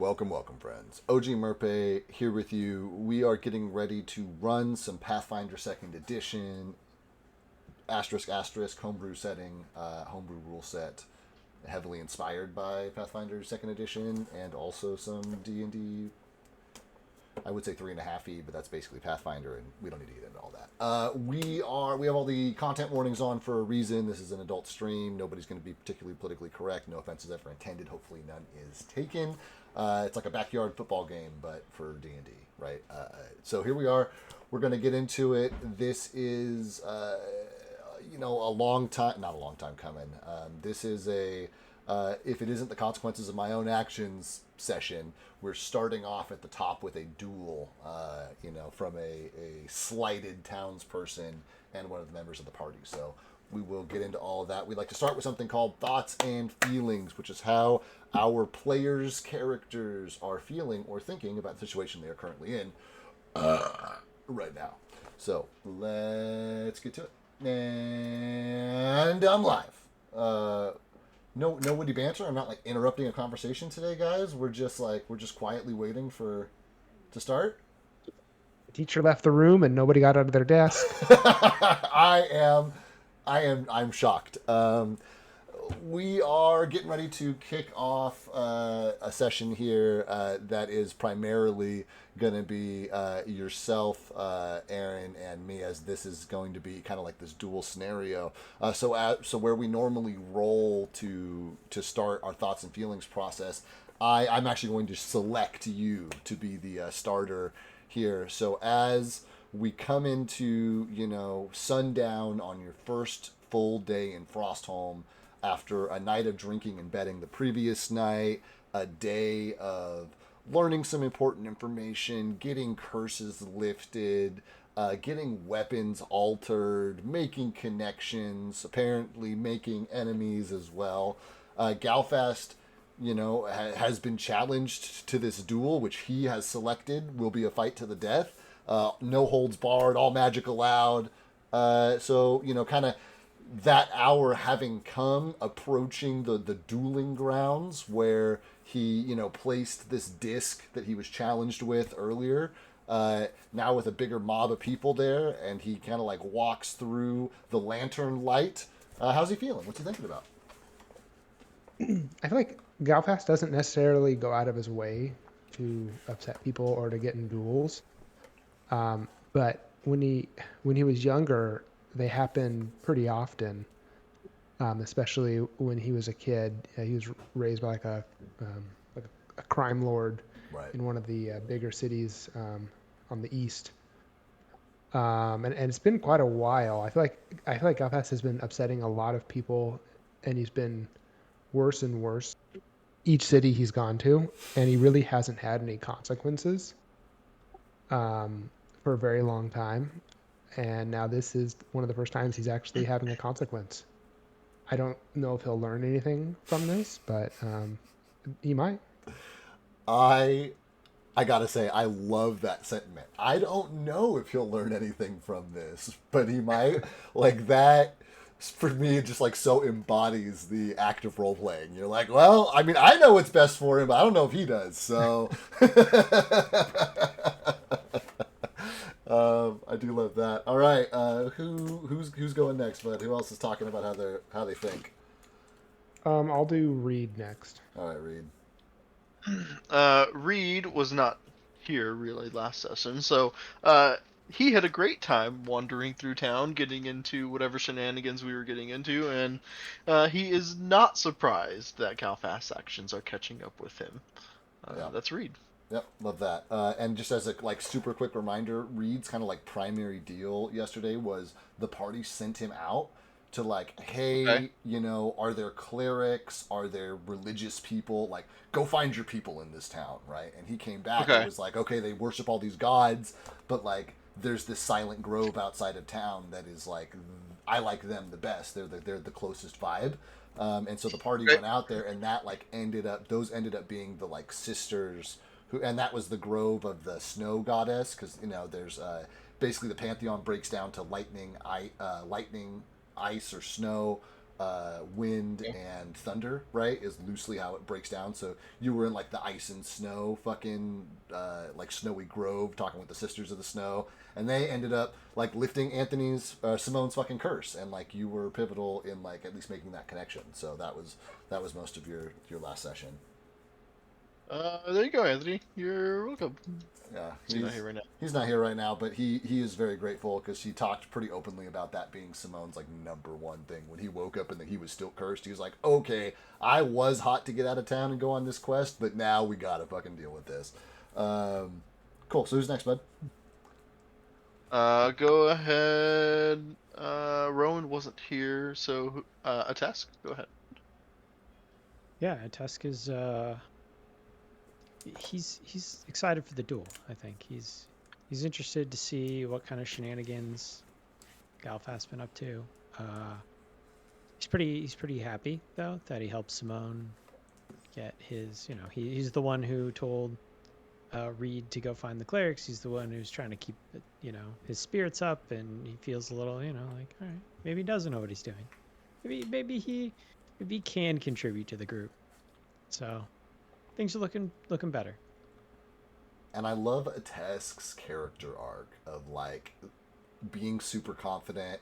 Welcome, friends. OG Merpe here with you. We are getting ready to run some Pathfinder Second Edition homebrew setting, homebrew rule set, heavily inspired by Pathfinder Second Edition, and also some D&D. I would say 3.5e, but that's basically Pathfinder, and we don't need to get into all that. We have all the content warnings on for a reason. This is an adult stream. Nobody's going to be particularly politically correct. No offense is ever intended. Hopefully, none is taken. It's like a backyard football game, but for D&D, right? So here we are. We're going to get into it. This is, a long time, not a long time coming. This is if it isn't the consequences of my own actions session, we're starting off at the top with a duel, from a slighted townsperson and one of the members of the party. So we will get into all of that. We like to start with something called thoughts and feelings, which is how our players' characters are feeling or thinking about the situation they are currently in right now. So let's get to it. And I'm live. No witty banter. I'm not like interrupting a conversation today, guys. We're just quietly waiting to start. The teacher left the room and nobody got out of their desk. I'm shocked. We are getting ready to kick off a session here that is primarily going to be yourself, Aaron, and me, as this is going to be kind of like this dual scenario. So where we normally roll to start our thoughts and feelings process, I'm actually going to select you to be the starter here. So as we come into sundown on your first full day in Frostholm, after a night of drinking and betting the previous night, a day of learning some important information, getting curses lifted, getting weapons altered, making connections, apparently making enemies as well. Galfast, has been challenged to this duel, which he has selected will be a fight to the death. No holds barred, all magic allowed. Kind of that hour having come, approaching the dueling grounds where he, placed this disc that he was challenged with earlier. Now with a bigger mob of people there, and he kind of like walks through the lantern light. How's he feeling? What's he thinking about? I feel like Galfast doesn't necessarily go out of his way to upset people or to get in duels. But when he was younger, they happened pretty often. Especially when he was a kid. He was raised by like a crime lord Right. in one of the bigger cities on the east. And it's been quite a while. I feel like Galfast has been upsetting a lot of people, and he's been worse and worse each city he's gone to, and he really hasn't had any consequences for a very long time. And now this is one of the first times he's actually having a consequence. I don't know if he'll learn anything from this, but he might. I I gotta say, I love that sentiment. I don't know if he'll learn anything from this, but he might. Like that, for me, it just like so embodies the act of role playing. You're like, well, I mean, I know what's best for him, but I don't know if he does. So, I do love that. All right, who's going next? But who else is talking about how they think? I'll do Reed next. All right, Reed. Reed was not here really last session, so he had a great time wandering through town, getting into whatever shenanigans we were getting into, and he is not surprised that Calfast's actions are catching up with him. Yeah. That's Reed. Yep, love that. And just as a like super quick reminder, Reed's kind of like primary deal yesterday was the party sent him out to like, hey, Okay. are there clerics? Are there religious people? Like, go find your people in this town, right? And he came back and Okay. was like, okay, they worship all these gods, but like, there's this silent grove outside of town that is like, I like them the best. They're the closest vibe. And so the party Okay. went out there, and that like ended up being the like sisters who, and that was the grove of the snow goddess, because there's basically the pantheon breaks down to lightning, ice or snow, wind and thunder, right? Is loosely how it breaks down. So you were in like the ice and snow fucking like snowy grove talking with the sisters of the snow, and they ended up like lifting Simone's fucking curse, and like you were pivotal in like at least making that connection. So that was most of your last session. There you go, Anthony. You're welcome. Yeah, He's not here right now. He's not here right now, but he is very grateful because he talked pretty openly about that being Simone's like number one thing. When he woke up and that he was still cursed, he was like, "Okay, I was hot to get out of town and go on this quest, but now we gotta fucking deal with this." Cool. So who's next, bud? Go ahead. Rowan wasn't here, so a task. Go ahead. Yeah, Tusk is he's excited for the duel. I think he's interested to see what kind of shenanigans Galfast's been up to. He's pretty happy though that he helped Simone get his. He's the one who told Reed to go find the clerics. He's the one who's trying to keep his spirits up, and he feels a little like, all right, maybe he doesn't know what he's doing. Maybe he can contribute to the group. So things are looking better. And I love Tesk's character arc of like being super confident,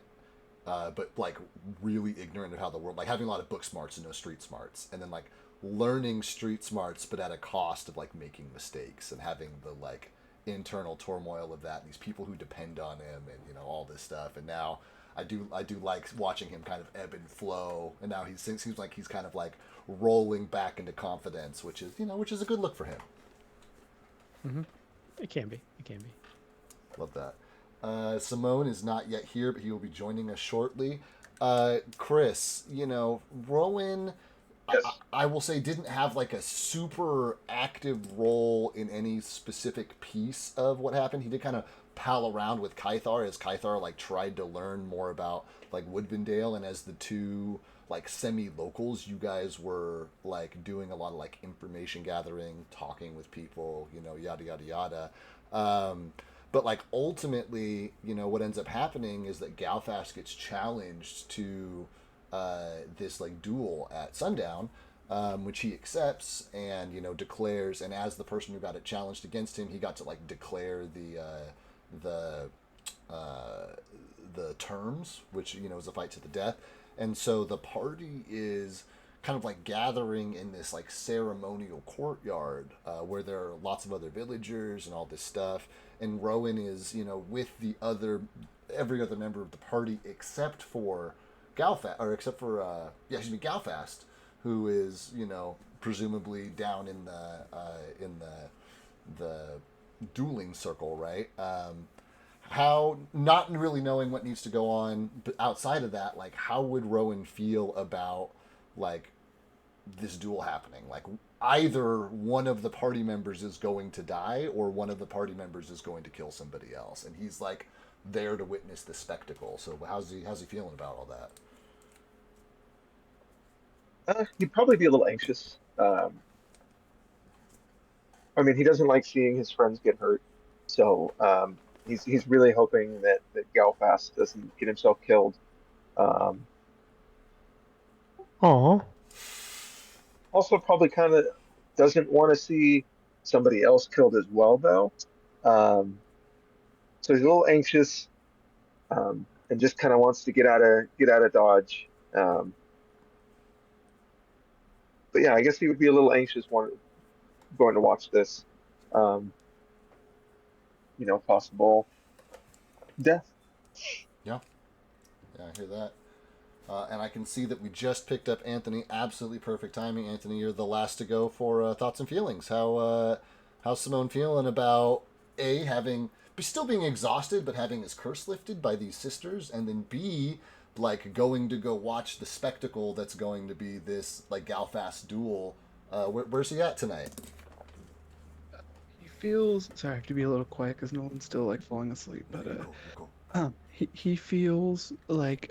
but like really ignorant of how the world, like having a lot of book smarts and no street smarts, and then like learning street smarts, but at a cost of like making mistakes and having the like internal turmoil of that. And these people who depend on him, and all this stuff. And now I do like watching him kind of ebb and flow. And now he seems like he's kind of like rolling back into confidence, which is a good look for him. Mm-hmm. It can be. Love that. Simone is not yet here, but he will be joining us shortly. Chris, Rowan, Yes. I will say, didn't have like a super active role in any specific piece of what happened. He did kind of pal around with Kythar as Kythar like tried to learn more about like Woodvindale, and as the two like semi-locals, you guys were like doing a lot of like information gathering, talking with people, yada yada yada. But like ultimately, what ends up happening is that Galfast gets challenged to this like duel at sundown, which he accepts and declares. And as the person who got it challenged against him, he got to like declare the terms, which is a fight to the death. And so the party is kind of like gathering in this like ceremonial courtyard where there are lots of other villagers and all this stuff. And Rowan is with every other member of the party except for Galfast, who is presumably down in the dueling circle, right? How, not really knowing what needs to go on, but outside of that, like how would Rowan feel about like this duel happening? Like either one of the party members is going to die or one of the party members is going to kill somebody else, and he's like there to witness the spectacle. So how's he feeling about all that? He'd probably be a little anxious. I mean, he doesn't like seeing his friends get hurt, so he's really hoping that Galfast doesn't get himself killed. Um, Aw. Also, probably kind of doesn't want to see somebody else killed as well, though. Um, so he's a little anxious, and just kind of wants to get out of Dodge. But yeah, I guess he would be a little anxious going to watch this. Um, possible death. Yeah, I hear that. And I can see that we just picked up Anthony. Absolutely perfect timing, Anthony. You're the last to go for thoughts and feelings. How's Simone feeling about still being exhausted, but having his curse lifted by these sisters, and then B, like going to go watch the spectacle that's going to be this like Galfast duel. Where's he at tonight? He feels. Sorry, I have to be a little quiet because Nolan's still like falling asleep. But Cool. he feels like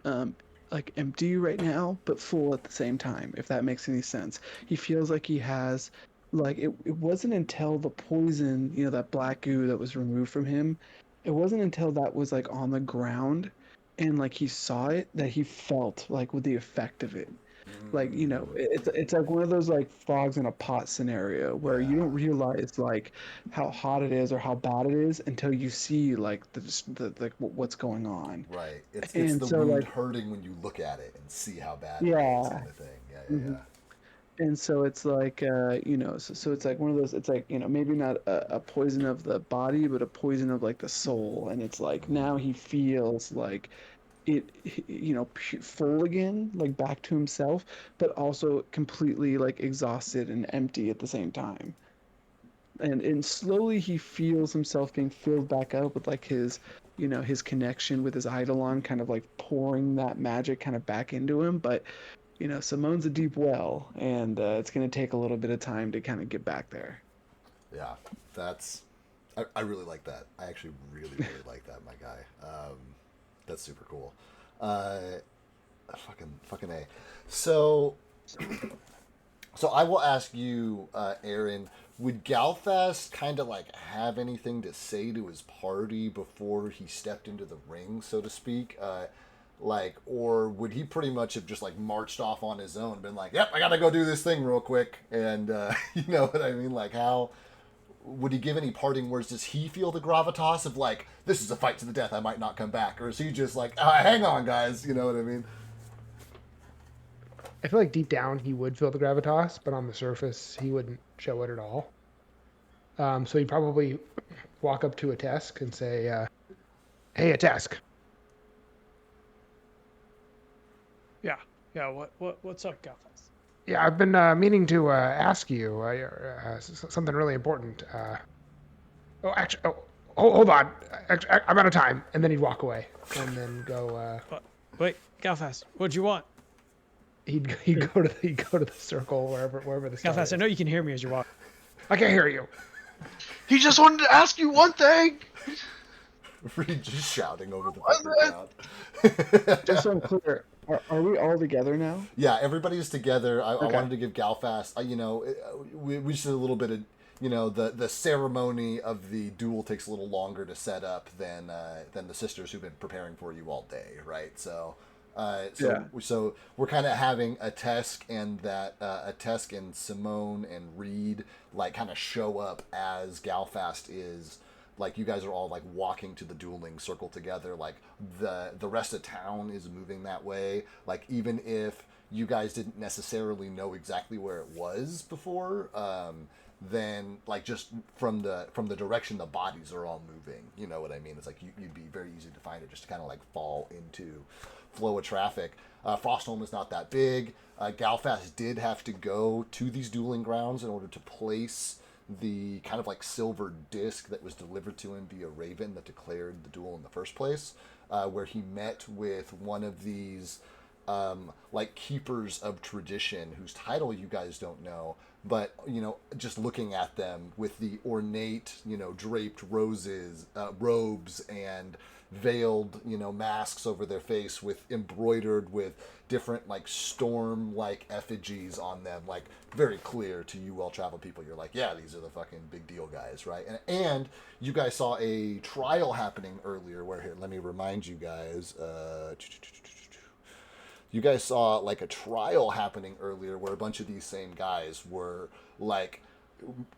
empty right now, but full at the same time. If that makes any sense, he feels like he has. Like it wasn't until the poison, that black goo that was removed from him, it wasn't until that was like on the ground and like he saw it, that he felt like with the effect of it. Like, you know, it's like one of those like frogs in a pot scenario where you don't realize like how hot it is or how bad it is until you see like the like what's going on. Right. It's And the so wound like hurting when you look at it and see how bad it is, yeah. kind of thing. Yeah, yeah, hmm yeah. And so it's like you know, so it's like one of those, it's like, you know, maybe not a poison of the body, but a poison of like the soul. And it's like now he feels like you know, full again, like back to himself, but also completely like exhausted and empty at the same time. And slowly he feels himself being filled back up with like his, you know, his connection with his eidolon, kind of like pouring that magic kind of back into him. But you know, Simone's a deep well, and it's going to take a little bit of time to kind of get back there. Yeah, that's. I really like that. I actually really, really like that, my guy. That's super cool. Uh, fucking a. So, so I will ask you, Aaron. Would Galfast kind of like have anything to say to his party before he stepped into the ring, so to speak? Like, or would he pretty much have just like marched off on his own, been like, "Yep, I gotta go do this thing real quick," and you know what I mean? Like, how would he give any parting words? Does he feel the gravitas of like, this is a fight to the death, I might not come back, or is he just like, hang on, guys? You know what I mean? I feel like deep down he would feel the gravitas, but on the surface he wouldn't show it at all. So he'd probably walk up to a Tesk and say, "Hey, a Tesk." Yeah. What's up, Galfast? Yeah, I've been meaning to ask you something really important. Oh, actually, hold on. Actually, I'm out of time. And then he'd walk away and then go. Wait, Galfast, what'd you want? He'd go to the circle wherever the star Galfast, is. I know you can hear me as you're walking. I can't hear you. He just wanted to ask you one thing. Reed just shouting over the fucking crowd. Just so I'm clear, are we all together now? Yeah, everybody's together. I Okay. wanted to give Galfast, you know, we just did a little bit of, you know, the ceremony of the duel takes a little longer to set up than the sisters who've been preparing for you all day, right? So, so we're kind of having a Tesk and Simone and Reed like kind of show up as Galfast is. Like you guys are all like walking to the dueling circle together. Like the rest of town is moving that way. Like even if you guys didn't necessarily know exactly where it was before, then like just from the direction the bodies are all moving, you know what I mean? It's like you'd be very easy to find it just to kind of like fall into flow of traffic. Frostholm is not that big. Galfast did have to go to these dueling grounds in order to place the kind of like silver disc that was delivered to him via Raven that declared the duel in the first place, where he met with one of these like keepers of tradition whose title you guys don't know, but you know, just looking at them with the ornate, you know, draped robes and veiled, you know, masks over their face with embroidered with different like storm like effigies on them, like very clear to you well traveled people. You're like, yeah, these are the fucking big deal guys, right? And you guys saw a trial happening earlier where, here, let me remind you guys, you guys saw like a trial happening earlier where a bunch of these same guys were like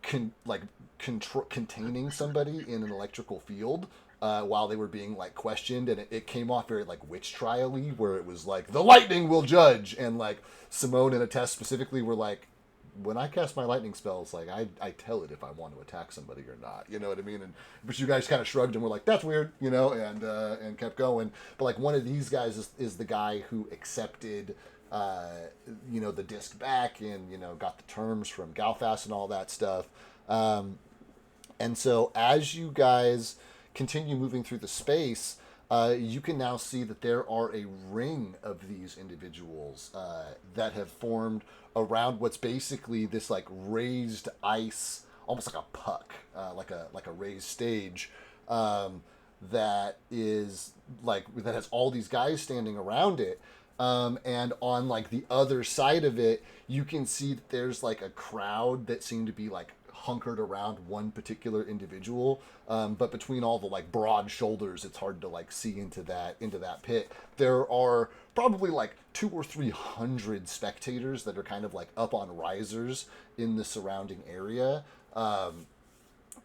containing somebody in an electrical field while they were being like questioned, and it came off very like witch trial-y, where it was like the lightning will judge, and like Simone and a Test specifically were like, when I cast my lightning spells, like I tell it if I want to attack somebody or not, you know what I mean? And but you guys kind of shrugged and were like, that's weird, you know, and kept going. But like one of these guys is the guy who accepted you know, the disc back and, you know, got the terms from Galfast and all that stuff. And so as you guys continue moving through the space, you can now see that there are a ring of these individuals that have formed around what's basically this like raised ice, almost like a puck, like a raised stage, that is like that has all these guys standing around it. And on like the other side of it, you can see that there's like a crowd that seem to be like hunkered around one particular individual, but between all the like broad shoulders, it's hard to like see into that pit. There are probably like 200 or 300 spectators that are kind of like up on risers in the surrounding area,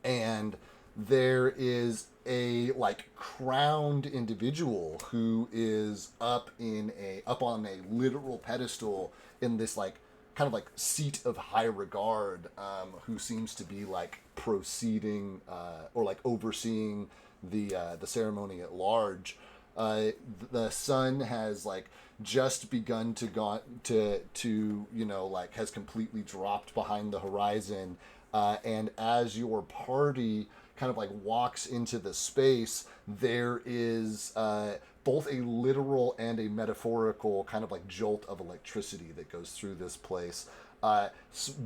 and there is a like crowned individual who is up on a literal pedestal in this like kind of like seat of high regard, who seems to be like proceeding or like overseeing the ceremony at large. The sun has like just begun to like has completely dropped behind the horizon, and as your party kind of like walks into the space, there is both a literal and a metaphorical kind of like jolt of electricity that goes through this place.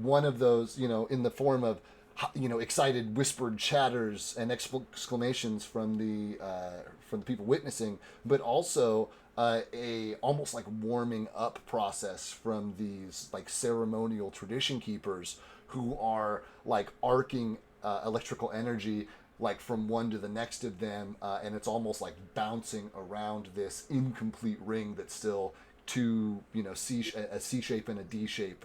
One of those, in the form of, excited whispered chatters and exclamations from the people witnessing, but also a almost like warming up process from these like ceremonial tradition keepers who are like arcing electrical energy like from one to the next of them, and it's almost like bouncing around this incomplete ring that's still two, a C shape and a D shape,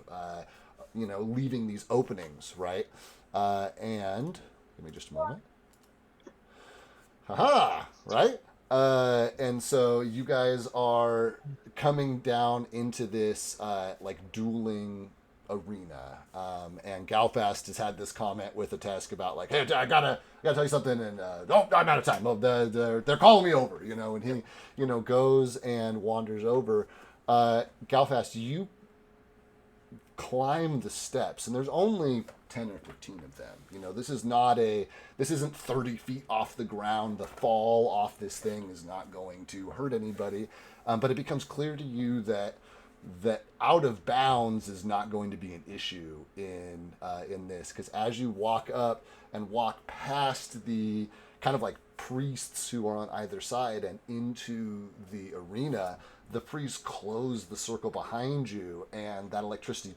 leaving these openings, right? And give me just a moment. Haha, right? And so you guys are coming down into this like dueling arena, and Galfast has had this comment with a Tesk about like, hey, I gotta tell you something, and I'm out of time. Oh, they're calling me over, and he goes and wanders over. Galfast, you climb the steps, and there's only 10 or 15 of them. This isn't 30 feet off the ground. The fall off this thing is not going to hurt anybody, but it becomes clear to you that out of bounds is not going to be an issue in this, because as you walk up and walk past the kind of like priests who are on either side and into the arena, the priests close the circle behind you, and that electricity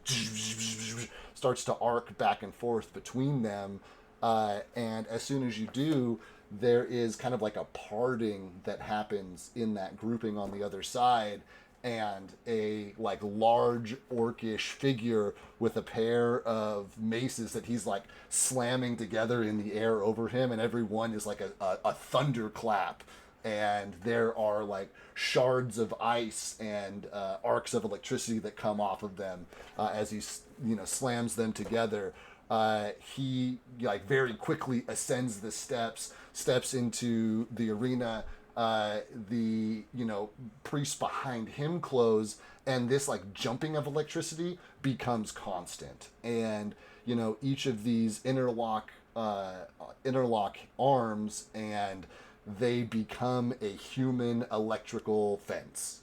starts to arc back and forth between them, and as soon as you do, there is kind of like a parting that happens in that grouping on the other side, and a like large orcish figure with a pair of maces that he's like slamming together in the air over him, and every one is like a thunderclap, and there are like shards of ice and arcs of electricity that come off of them as he slams them together. He like very quickly ascends the steps into the arena. The priests behind him close, and this like jumping of electricity becomes constant, and each of these interlock arms, and they become a human electrical fence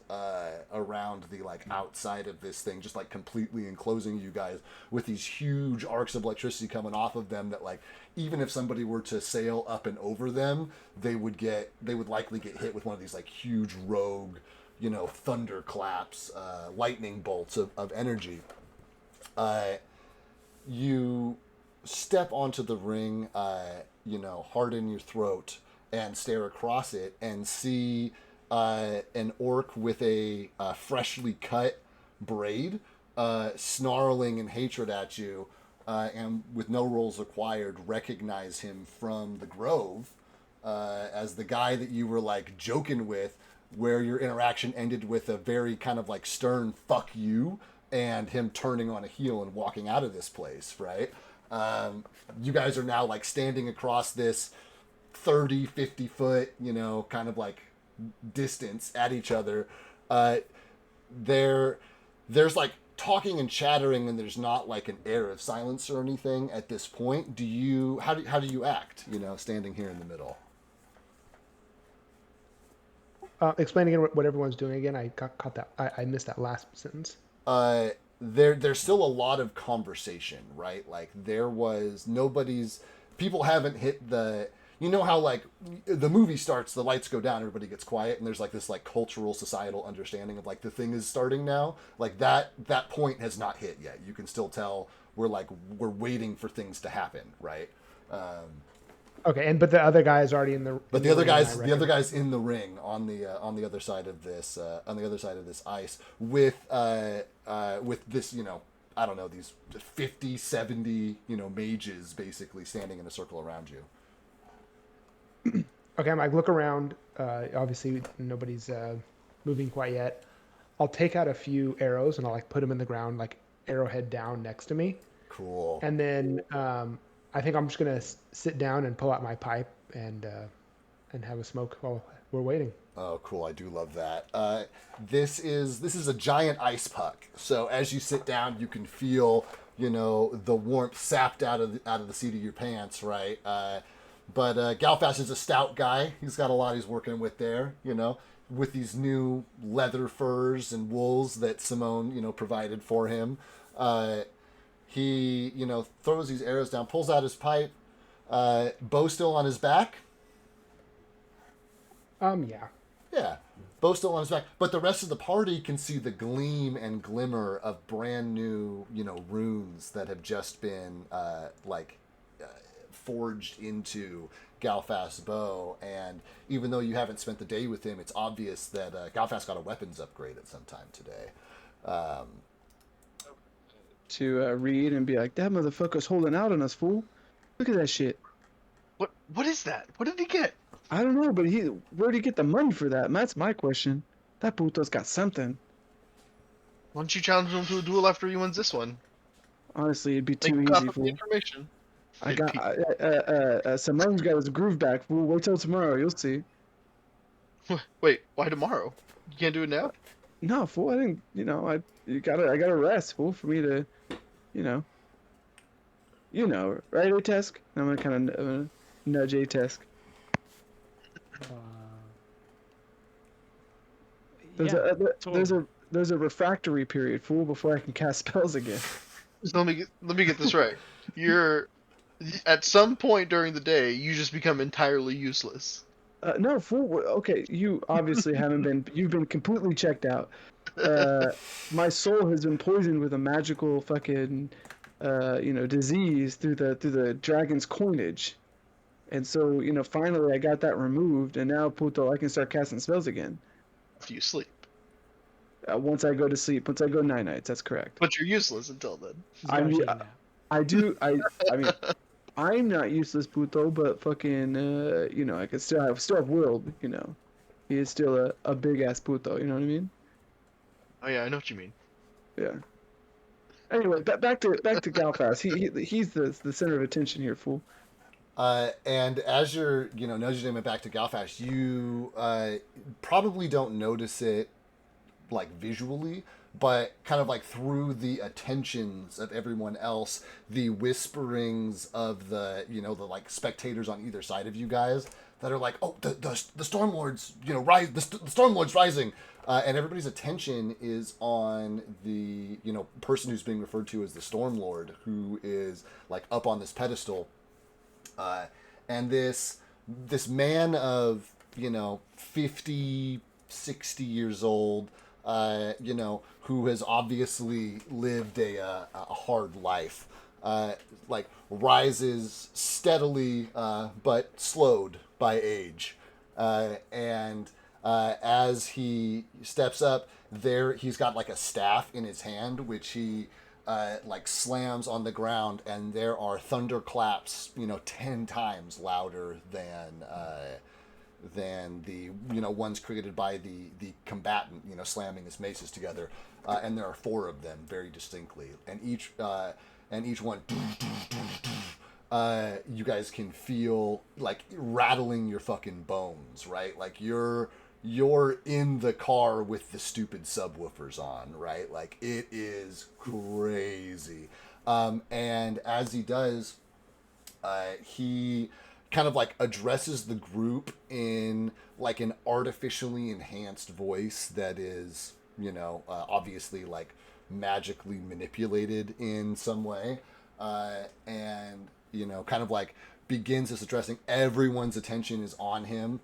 around the like outside of this thing, just like completely enclosing you guys with these huge arcs of electricity coming off of them that like even if somebody were to sail up and over them, they would likely get hit with one of these like huge rogue, thunderclaps, lightning bolts of energy. You step onto the ring, harden your throat and stare across it and see an orc with a freshly cut braid snarling in hatred at you, and with no rolls required, recognize him from the Grove as the guy that you were like joking with, where your interaction ended with a very kind of like stern "fuck you" and him turning on a heel and walking out of this place, right? You guys are now like standing across this 30-50 foot kind of like distance at each other. There's like talking and chattering, and there's not like an air of silence or anything at this point. How do you act standing here in the middle? Explain again what everyone's doing again. I caught that. I missed that last sentence. There's still a lot of conversation, right? Like people haven't hit the, how like the movie starts, the lights go down, everybody gets quiet, and there's like this like cultural societal understanding of like the thing is starting now. Like that point has not hit yet. You can still tell we're waiting for things to happen, right? Okay, but the other guy is already in the. But in the other ring, and I guys, recognize in the ring on the other side of this ice with this, I don't know, these 50, 70, mages basically standing in a circle around you. Okay, I'm like, look around. Obviously, nobody's moving quite yet. I'll take out a few arrows and I'll like put them in the ground, like arrowhead down next to me. Cool. And then I think I'm just gonna sit down and pull out my pipe and have a smoke while we're waiting. Oh, cool! I do love that. This is a giant ice puck. So as you sit down, you can feel the warmth sapped out of the seat of your pants, right? But Galfast is a stout guy. He's got a lot he's working with there, with these new leather furs and wools that Simone, provided for him. He, throws these arrows down, pulls out his pipe, bow still on his back. Yeah. Yeah, bow still on his back. But the rest of the party can see the gleam and glimmer of brand new, runes that have just been, forged into Galfast's bow. And even though you haven't spent the day with him, it's obvious that Galfast got a weapons upgrade at some time today. To read and be like, that motherfucker's holding out on us, fool. Look at that shit. What is that? What did he get? I don't know, but where'd he get the money for that? That's my question. That puto's got something. Why don't you challenge him to a duel after he wins this one? Honestly, it'd be Make too a easy, copy of the fool. information. I got Simone's got his groove back, fool. Wait till tomorrow, you'll see. Wait, why tomorrow? You can't do it now? No, fool. I didn't. I gotta rest, fool, for me to, right, Otesk? I'm gonna kind of nudge Otesk. There's a refractory period, fool, before I can cast spells again. So let me get this right. You're at some point during the day, you just become entirely useless. No, fool. Okay, you obviously haven't been. You've been completely checked out. My soul has been poisoned with a magical fucking, disease through the dragon's coinage, and so finally I got that removed, and now puto, I can start casting spells again. After you sleep. Once I go to sleep, once I go nights, that's correct. But you're useless until then. I mean, I mean, I'm not useless, puto, but fucking, I could still have Will, he is still a big ass puto, you know what I mean? Oh yeah, I know what you mean. Yeah. Anyway, back to Galfast. He's the center of attention here, fool. And as you're, nudging him back to Galfast, you probably don't notice it like visually, but kind of like through the attentions of everyone else, the whisperings of the like spectators on either side of you guys that are like, oh, the Stormlord's rise, the Stormlord's rising, and everybody's attention is on the person who's being referred to as the Stormlord, who is like up on this pedestal, and this man of 50, 60 years old, who has obviously lived a hard life, like rises steadily, but slowed by age. And as he steps up, he's got like a staff in his hand, which he like slams on the ground, and there are thunderclaps, 10 times louder than the ones created by the combatant slamming his maces together, and there are 4 of them very distinctly, and each one you guys can feel like rattling your fucking bones, right? Like you're in the car with the stupid subwoofers on, right? Like it is crazy. And as he does, he kind of like addresses the group in like an artificially enhanced voice that is, obviously like magically manipulated in some way, and kind of like begins this addressing. Everyone's attention is on him,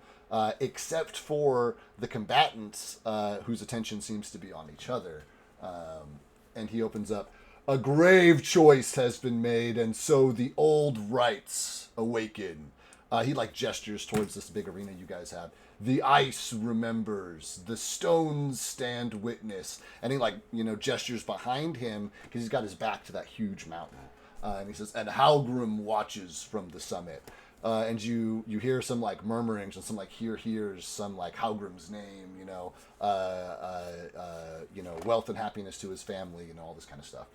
except for the combatants, whose attention seems to be on each other. And he opens up, A grave choice has been made, and so the old rites awaken. He like gestures towards this big arena you guys have. The ice remembers, the stones stand witness, and he like gestures behind him because he's got his back to that huge mountain, and he says, "And Halgrim watches from the summit." And you hear some like murmurings and some like here's some like Halgrim's name, wealth and happiness to his family, all this kind of stuff.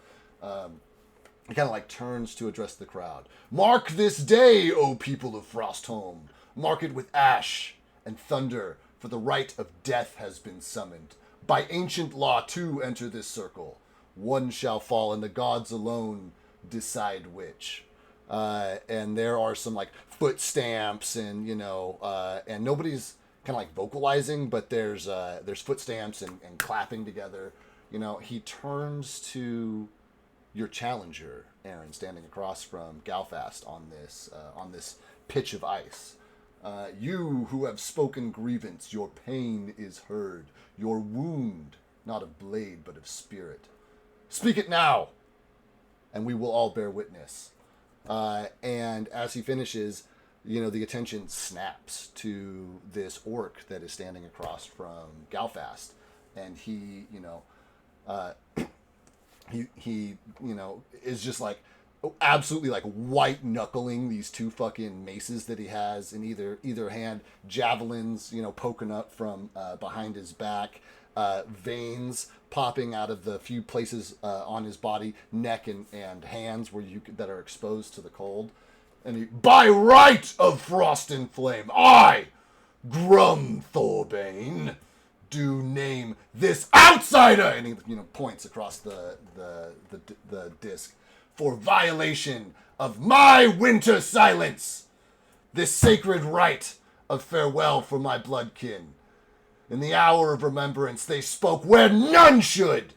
He kind of like turns to address the crowd. Mark this day, O people of Frostholm. Mark it with ash and thunder, for the rite of death has been summoned. By ancient law, two enter this circle. One shall fall, and the gods alone decide which. And there are some like foot stamps, and and nobody's kind of like vocalizing, but there's foot stamps and clapping together. He turns to your challenger, Aaron, standing across from Galfast on this pitch of ice. You who have spoken grievance, your pain is heard. Your wound, not of blade, but of spirit. Speak it now, and we will all bear witness. And as he finishes, the attention snaps to this orc that is standing across from Galfast, and he is just like absolutely like white knuckling these two fucking maces that he has in either hand, javelins poking up from behind his back, veins popping out of the few places on his body, neck and hands that are exposed to the cold. And he, by right of Frost and Flame, I, Grum Thorbane, do name this outsider, and he points across the disc, for violation of my winter silence, this sacred rite of farewell for my bloodkin. In the hour of remembrance, they spoke where none should,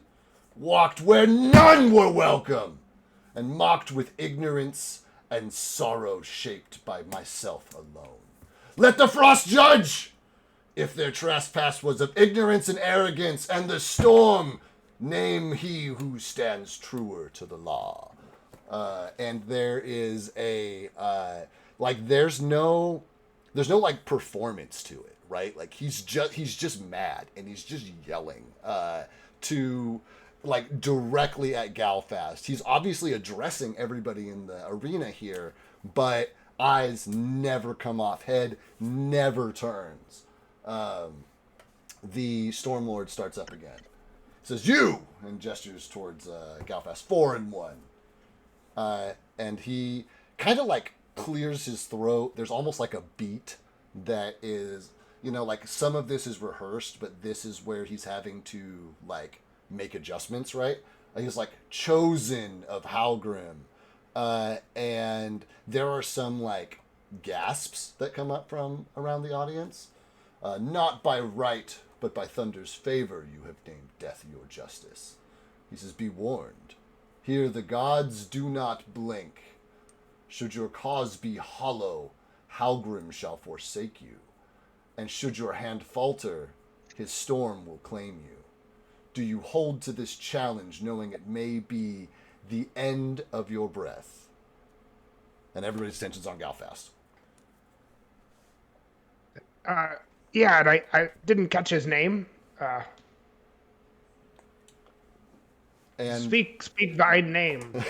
walked where none were welcome, and mocked with ignorance and sorrow shaped by myself alone. Let the frost judge! If their trespass was of ignorance and arrogance, and the storm, name he who stands truer to the law. And there is there's no like performance to it, right? Like he's just mad, and he's just yelling to like directly at Galfast. He's obviously addressing everybody in the arena here, but eyes never come off, head never turns. The Stormlord starts up again. Says, you! And gestures towards Galfast. 4 and 1. And he kind of like clears his throat. There's almost like a beat that is, like some of this is rehearsed, but this is where he's having to like make adjustments, right? He's like, chosen of Halgrim. And there are some like gasps that come up from around the audience. Not by right, but by Thunder's favor, you have named death your justice. He says, be warned. Here the gods do not blink. Should your cause be hollow, Halgrim shall forsake you. And should your hand falter, his storm will claim you. Do you hold to this challenge, knowing it may be the end of your breath? And everybody's attention's on Galfast. Yeah, and I didn't catch his name. And speak thine name.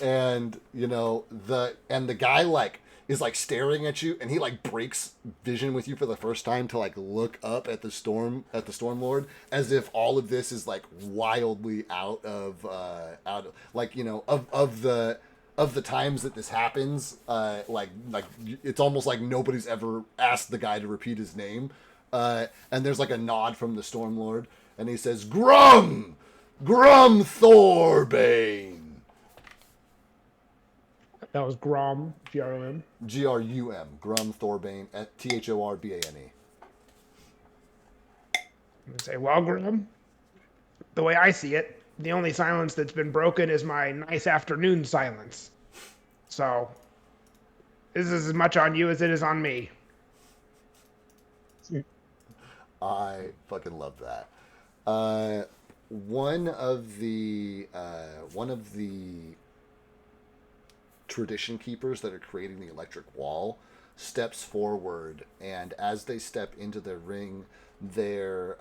And the guy like is like staring at you, and he like breaks vision with you for the first time to like look up at the Stormlord, as if all of this is like wildly out of like of the times that this happens, like it's almost like nobody's ever asked the guy to repeat his name, and there's like a nod from the Stormlord, and he says, Grum Thorbane. That was Grom, G-R-O-M. G-R-U-M, Grum Thorbane, Thorbane. I'm going to say, well, Grom, the way I see it, the only silence that's been broken is my nice afternoon silence. So, this is as much on you as it is on me. I fucking love that. one of the tradition keepers that are creating the electric wall steps forward, and as they step into the ring, their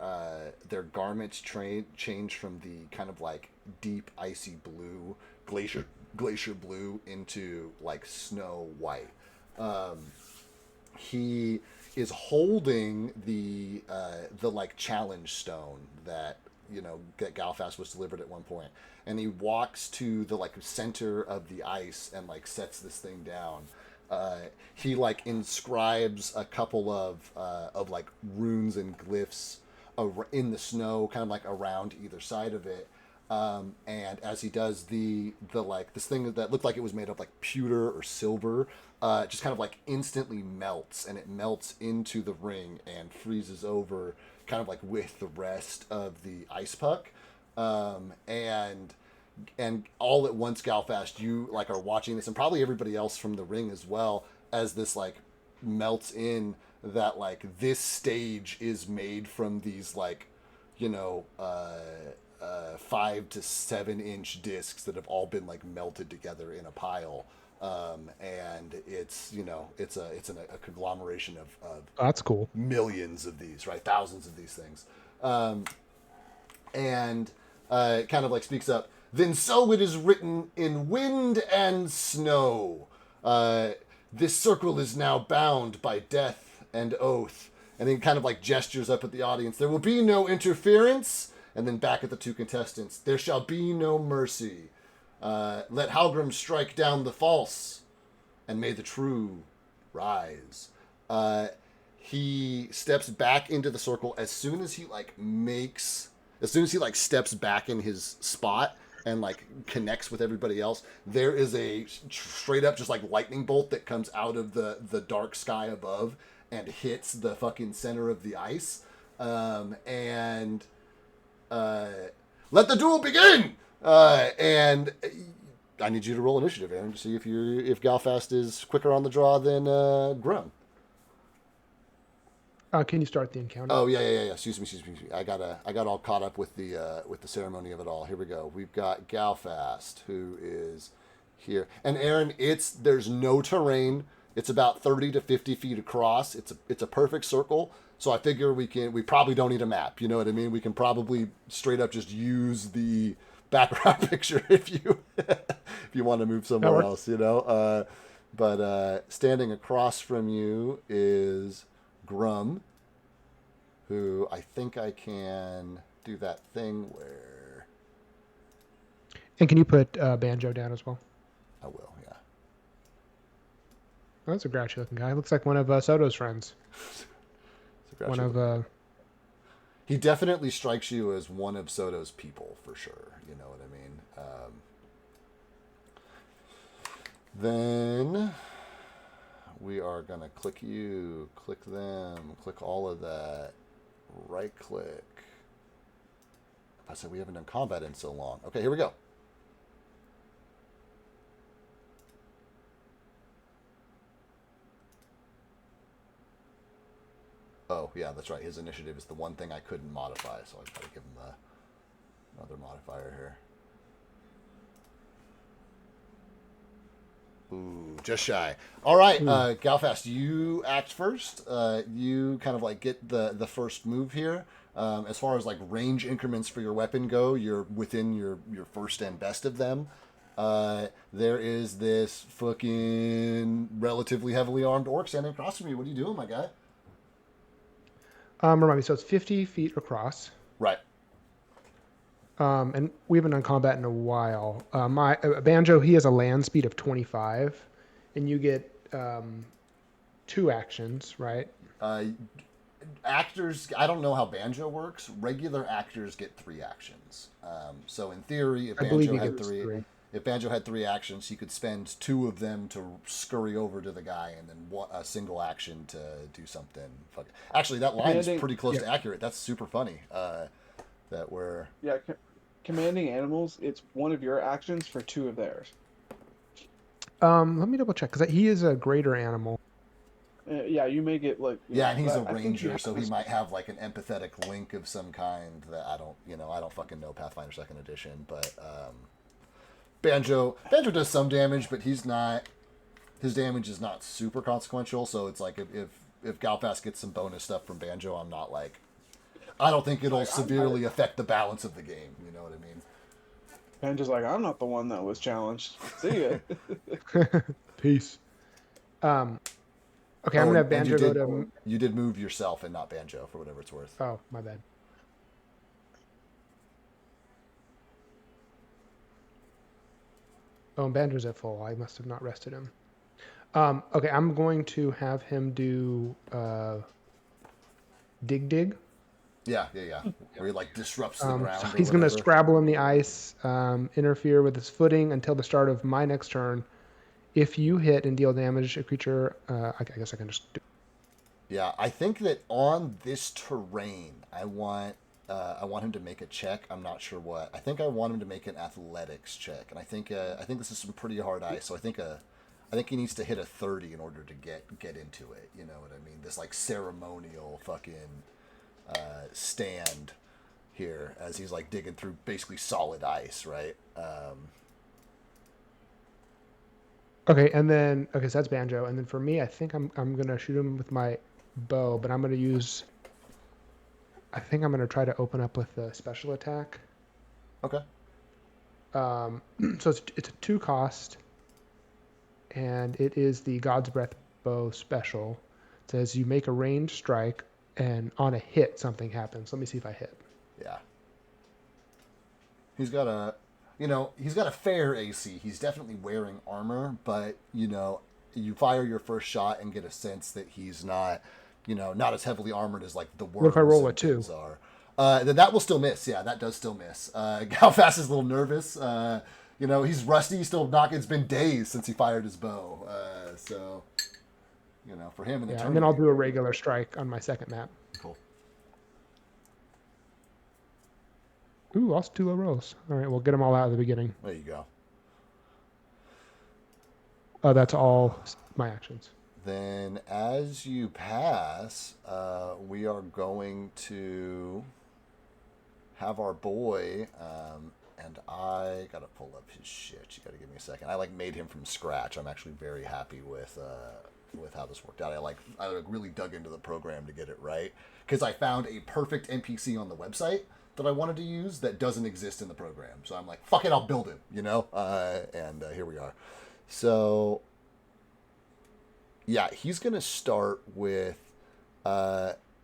garments change from the kind of like deep icy blue, glacier blue, into like snow white. He is holding the like challenge stone that that Galfast was delivered at one point, and he walks to the like center of the ice and like sets this thing down. He like inscribes a couple of like runes and glyphs in the snow, kind of like around either side of it. And as he does, the like this thing that looked like it was made of like pewter or silver, just kind of like instantly melts, and it melts into the ring and freezes over, kind of like with the rest of the ice puck. And all at once, Galfast, you like are watching this, and probably everybody else from the ring as well, as this like melts in, that like this stage is made from these like 5 to 7 inch discs that have all been like melted together in a pile. And it's a conglomeration of Oh, that's cool. millions of these, right? Thousands of these things. And kind of like speaks up. Then so it is written in wind and snow. This circle is now bound by death and oath. And then kind of like gestures up at the audience. There will be no interference. And then back at the two contestants. There shall be no mercy. Let Halgrim strike down the false, and may the true rise. He steps back into the circle as soon as he steps back in his spot and like connects with everybody else. There is a straight up just like lightning bolt that comes out of the dark sky above and hits the fucking center of the ice. And let the duel begin. And I need you to roll initiative, Aaron, to see if Galfast is quicker on the draw than Grum. Can you start the encounter? Oh yeah. Excuse me. I got all caught up with the ceremony of it all. Here we go. We've got Galfast, who is here, and Aaron. There's no terrain. It's about 30 to 50 feet across. It's a perfect circle. So I figure we probably don't need a map. You know what I mean? We can probably straight up just use the background picture if you want to move somewhere else. But standing across from you is Grum, who I think I can do that thing where... And can you put Banjo down as well? I will, yeah. Oh, that's a grouchy looking guy. Looks like one of Soto's friends. One of... He definitely strikes you as one of Soto's people, for sure. You know what I mean? Then we are going to click you, click them, click all of that, right click. I said we haven't done combat in so long. Okay, here we go. Oh, yeah, that's right. His initiative is the one thing I couldn't modify, so I've got to give him another modifier here. Ooh, just shy. All right, Galfast, you act first. You kind of like get the first move here. As far as like range increments for your weapon go, you're within your first and best of them. There is this fucking relatively heavily armed orc standing across from you. What are you doing, my guy? Remind me, so it's 50 feet across. Right. And we haven't done combat in a while. My Banjo, he has a land speed of 25, and you get 2 actions, right? Actors, I don't know how Banjo works. Regular actors get 3 actions. So in theory, if Banjo had 3 actions, he could spend 2 of them to scurry over to the guy, and then a single action to do something. Actually, that line is pretty close to accurate. That's super funny. That we're... Yeah, commanding animals, it's one of your actions for 2 of theirs. Let me double check, because he is a greater animal. Yeah, you make it like Yeah, and he's a I think you ranger, have so he this- might have like an empathetic link of some kind that I don't fucking know Pathfinder Second Edition, but Banjo does some damage, but his damage is not super consequential. So it's like if Galfast gets some bonus stuff from Banjo, I'm not like I don't think it'll severely affect the balance of the game. You know what I mean? And just like I'm not the one that was challenged. See ya. Peace. Okay, I'm Oh, gonna have and Banjo go to. you did move yourself and not Banjo for whatever it's worth. Oh, my bad. Oh, and Banjo's at full. I must have not rested him. Okay, I'm going to have him do dig. Yeah. Where he like disrupts the ground. So or he's going to whatever. scrabble in the ice, interfere with his footing until the start of my next turn. If you hit and deal damage, a creature, I guess I can just do. Yeah, I think that on this terrain, I want him to make a check. I'm not sure what. I think I want him to make an athletics check, and I think this is some pretty hard ice. So I think he needs to hit a 30 in order to get into it. You know what I mean? This like ceremonial fucking stand here as he's like digging through basically solid ice, right? Okay, and then so that's Banjo, and then for me, I think I'm gonna shoot him with my bow, but I'm gonna use. I think I'm gonna try to open up with a special attack. Okay. So it's a 2 cost, and it is the God's Breath bow special. It says you make a ranged strike, and on a hit something happens. Let me see if I hit. Yeah. He's got a fair AC. He's definitely wearing armor, but you fire your first shot and get a sense that he's not as heavily armored as like the worms. What if I roll a and 2? things are. Then that will still miss. Yeah, that does still miss. Galfast is a little nervous. He's rusty. It's been days since he fired his bow. So, for him in the tournament. And then I'll do a regular strike on my second map. Cool. Ooh, also 2 low rolls. All right, we'll get them all out at the beginning. There you go. That's all my actions. Then, as you pass, we are going to have our boy, and I gotta pull up his shit. You gotta give me a second. I like made him from scratch. I'm actually very happy with how this worked out. I really dug into the program to get it right because I found a perfect NPC on the website that I wanted to use that doesn't exist in the program. So I'm like, fuck it, I'll build it. And here we are. So. Yeah, he's going to start with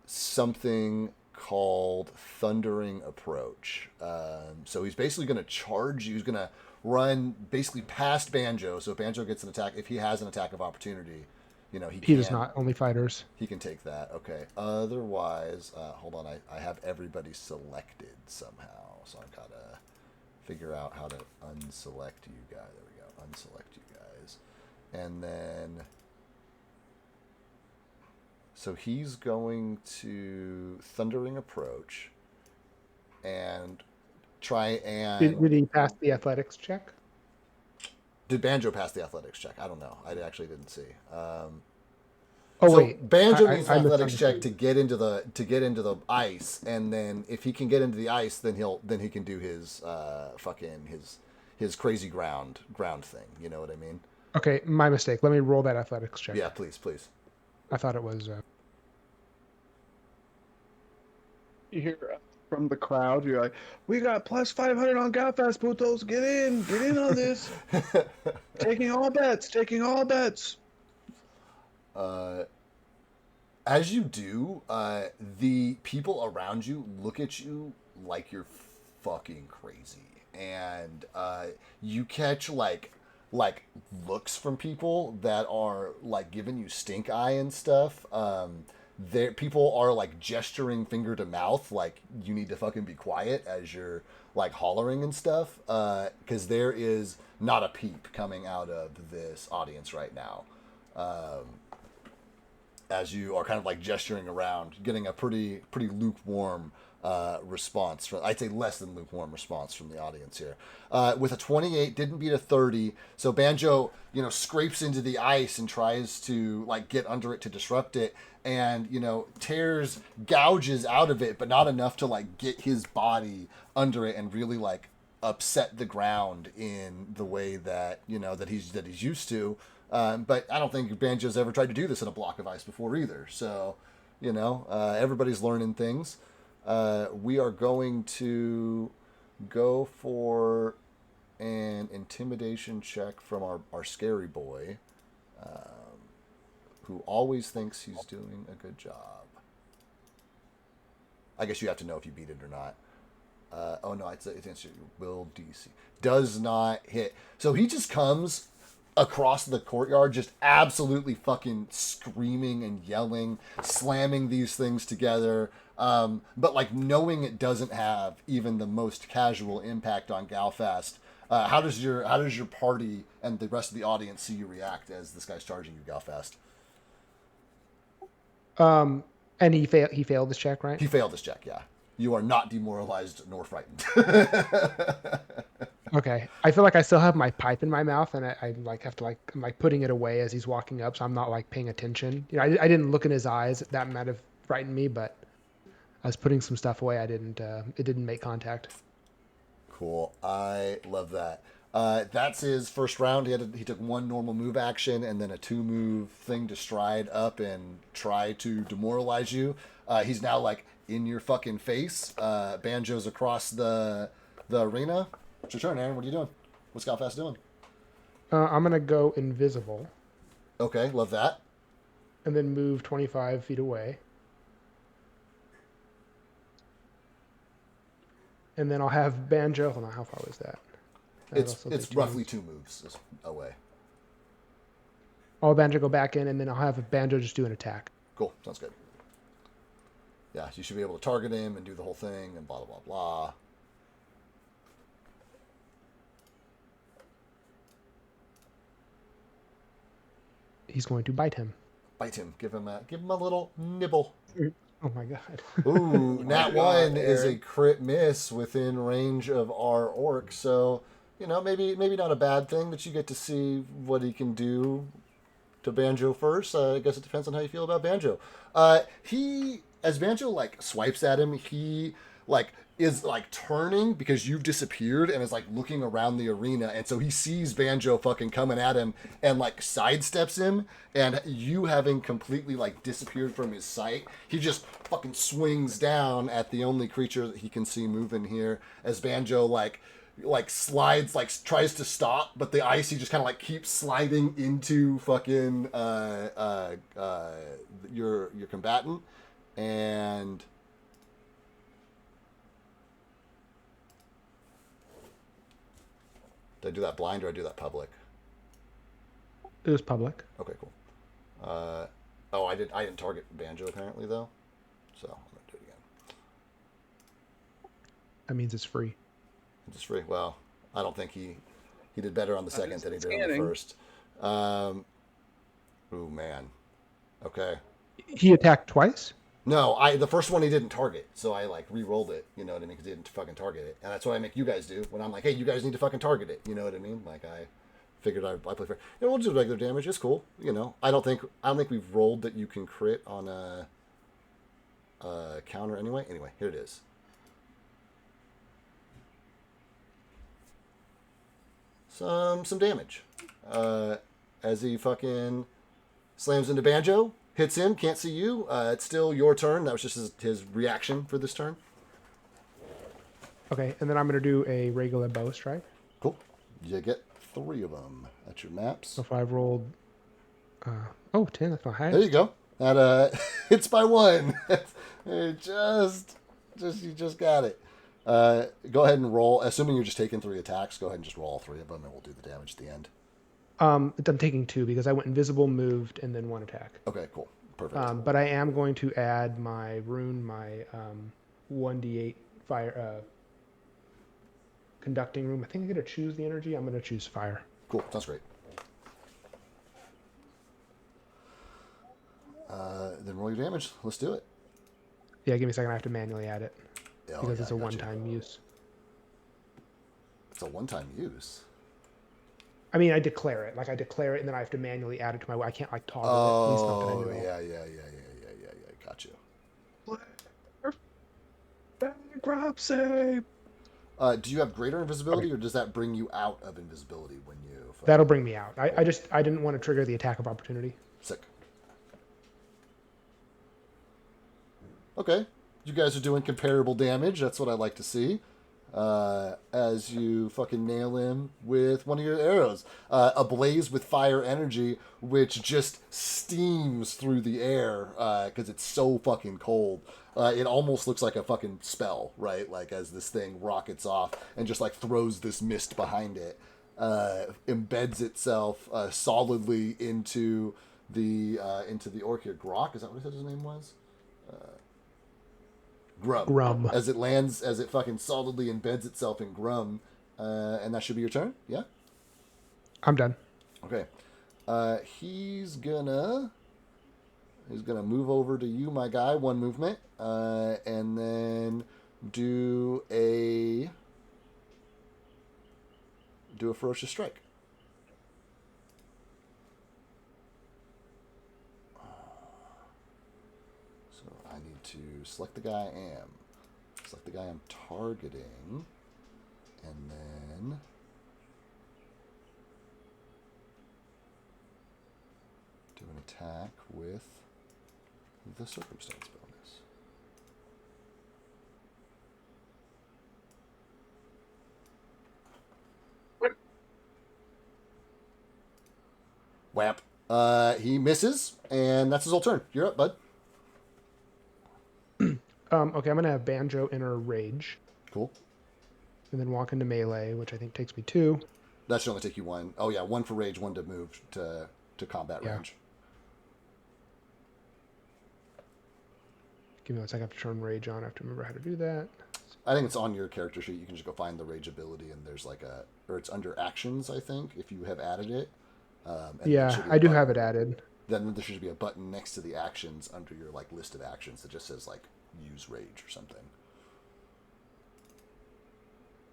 something called Thundering Approach. So he's basically going to charge you. He's going to run basically past Banjo. So if Banjo gets an attack, if he has an attack of opportunity, he does not. Only fighters. He can take that. Okay. Otherwise, hold on. I have everybody selected somehow. So I've got to figure out how to unselect you guys. There we go. Unselect you guys. And then... So he's going to Thundering Approach and try and... Did he pass the athletics check? Did Banjo pass the athletics check? I don't know. I actually didn't see. Wait. Banjo needs an athletics check to get into the ice, and then if he can get into the ice, then he can do his his crazy ground thing. You know what I mean? Okay, my mistake. Let me roll that athletics check. Yeah, please. I thought it was. You hear from the crowd, you're like, "We got plus 500 on Galfast, putos. Get in on this. taking all bets. As you do, the people around you look at you like you're fucking crazy, and you catch like looks from people that are like giving you stink eye and stuff. People are like gesturing finger to mouth, like you need to fucking be quiet as you're like hollering and stuff, because there is not a peep coming out of this audience right now. as you are kind of like gesturing around, getting a pretty lukewarm response from, I'd say less than lukewarm response from the audience here. With a 28, didn't beat a 30, so Banjo, scrapes into the ice and tries to like get under it to disrupt it, and tears gouges out of it, but not enough to like get his body under it and really like upset the ground in the way that that he's used to. But I don't think Banjo's ever tried to do this in a block of ice before either. So, everybody's learning things. We are going to go for an intimidation check from our scary boy, who always thinks he's doing a good job. I guess you have to know if you beat it or not. Oh no, it's answer will DC. Does not hit. So he just comes across the courtyard, just absolutely fucking screaming and yelling, slamming these things together. But like knowing it doesn't have even the most casual impact on Galfast. How does your party and the rest of the audience see you react as this guy's charging you, Galfast? And he failed this check, right? He failed this check, yeah. You are not demoralized nor frightened. Okay. I feel like I still have my pipe in my mouth, and I like have to I'm like putting it away as he's walking up, so I'm not like paying attention. I didn't look in his eyes. That might have frightened me, but I was putting some stuff away. It didn't make contact. Cool. I love that. That's his first round. He took one normal move action and then a 2-move thing to stride up and try to demoralize you. He's now like in your fucking face. Banjo's across the arena. It's your turn, Aaron. What are you doing? What's Galfast doing? I'm gonna go invisible. Okay, love that. And then move 25 feet away. And then I'll have Banjo. Hold on, how far was that? It's roughly 2 moves away. I'll Banjo go back in, and then I'll have Banjo just do an attack. Cool, sounds good. Yeah, you should be able to target him and do the whole thing and blah, blah, blah, blah. He's going to bite him. Bite him. Give him a little nibble. Oh my god. Ooh, Nat 1 is a crit miss within range of our orc, so maybe not a bad thing that you get to see what he can do to Banjo first. I guess it depends on how you feel about Banjo. As Banjo like swipes at him, he like is like turning because you've disappeared and is like looking around the arena, and so he sees Banjo fucking coming at him and like sidesteps him, and you having completely like disappeared from his sight, he just fucking swings down at the only creature that he can see moving here as Banjo like slides, like tries to stop, but the ice, he just kind of like keeps sliding into fucking your combatant. And did I do that blind or I do that public? It was public. Okay, cool. I didn't target Banjo apparently though, so I'm gonna do it again. That means it's free. It's free. Well, I don't think he did better on the second than he did on the first. Oh man. Okay. He attacked twice? No, the first one he didn't target, so I like re-rolled it. You know what I mean? Because he didn't fucking target it, and that's what I make you guys do when I'm like, hey, you guys need to fucking target it. You know what I mean? Like I figured I play fair. We'll do regular damage. It's cool. I don't think we've rolled that you can crit on a counter anyway. Anyway, here it is. Some damage. As he fucking slams into Banjo. Hits him, can't see you. It's still your turn. That was just his reaction for this turn. Okay, and then I'm going to do a regular bow strike. Cool. You get 3 of them. That's your maps. So if I've rolled... 10, that's my highest. There you go. That hits by 1. You just got it. Go ahead and roll. Assuming you're just taking 3 attacks, go ahead and just roll all 3 of them, and we'll do the damage at the end. I'm taking 2 because I went invisible, moved, and then 1 attack. Okay, cool. Perfect. But I am going to add my rune, my 1d8 fire conducting rune. I think I'm going to choose the energy. I'm going to choose fire. Cool. Sounds great. roll your damage. Let's do it. Yeah, give me a second. I have to manually add it Oh, because yeah, it's a I got one-time use. It's a one-time use. I mean, I declare it. Like I declare it, and then I have to manually add it to my. I can't like toggle it. At least not that I Oh, know. yeah. Got you. Grab save. Do you have greater invisibility, or does that bring you out of invisibility when you? That'll bring me out. I didn't want to trigger the attack of opportunity. Sick. Okay, you guys are doing comparable damage. That's what I like to see. As you fucking nail him with one of your arrows, ablaze with fire energy, which just steams through the air because it's so fucking cold. It almost looks like a fucking spell, right? Like as this thing rockets off and just like throws this mist behind it, embeds itself solidly into the orc here. Grok, is that what I said his name was? Grum. As it lands, as it fucking solidly embeds itself in Grum, and that should be your turn. Yeah. I'm done. Okay. He's gonna move over to you, my guy. One movement, and then do a ferocious strike. So I need to select the guy I'm targeting, and then do an attack with the circumstance bonus. Whap. He misses, and that's his whole turn. You're up, bud. Okay, I'm gonna have Banjo enter Rage, Cool. and then walk into melee, which I think takes me 2. That should only take you 1. Oh yeah, 1 for rage, 1 to move to combat range. Give me one second. I have to turn Rage on. I have to remember how to do that. I think it's on your character sheet. You can just go find the rage ability, and there's like or it's under actions, I think, if you have added it. Yeah, I do have it added. Then there should be a button next to the actions under your like list of actions that just says like use rage or something.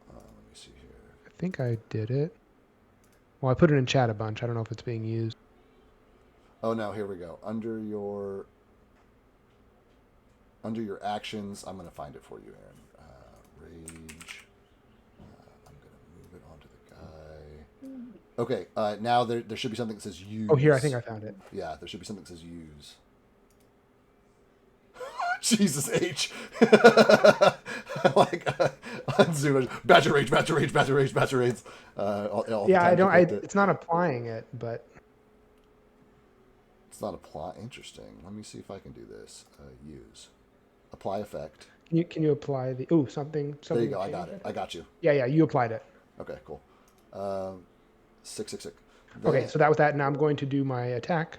Let me see here. I think I did it. Well, I put it in chat a bunch. I don't know if it's being used. Oh no, here we go. Under your actions, I'm gonna find it for you, Aaron. Rage. I'm gonna move it onto the guy. Okay, now there should be something that says use. Oh, here, I think I found it. Yeah, there should be something that says use. Jesus H. Like on Zoom, Badger Rage. Yeah, I don't. It's not applying it, but it's not apply. Interesting. Let me see if I can do this. Use. Apply effect. Can you apply the something? There you go. I got it. I got you. Yeah, you applied it. Okay, cool. 666. Okay, so that was that. Now I'm going to do my attack.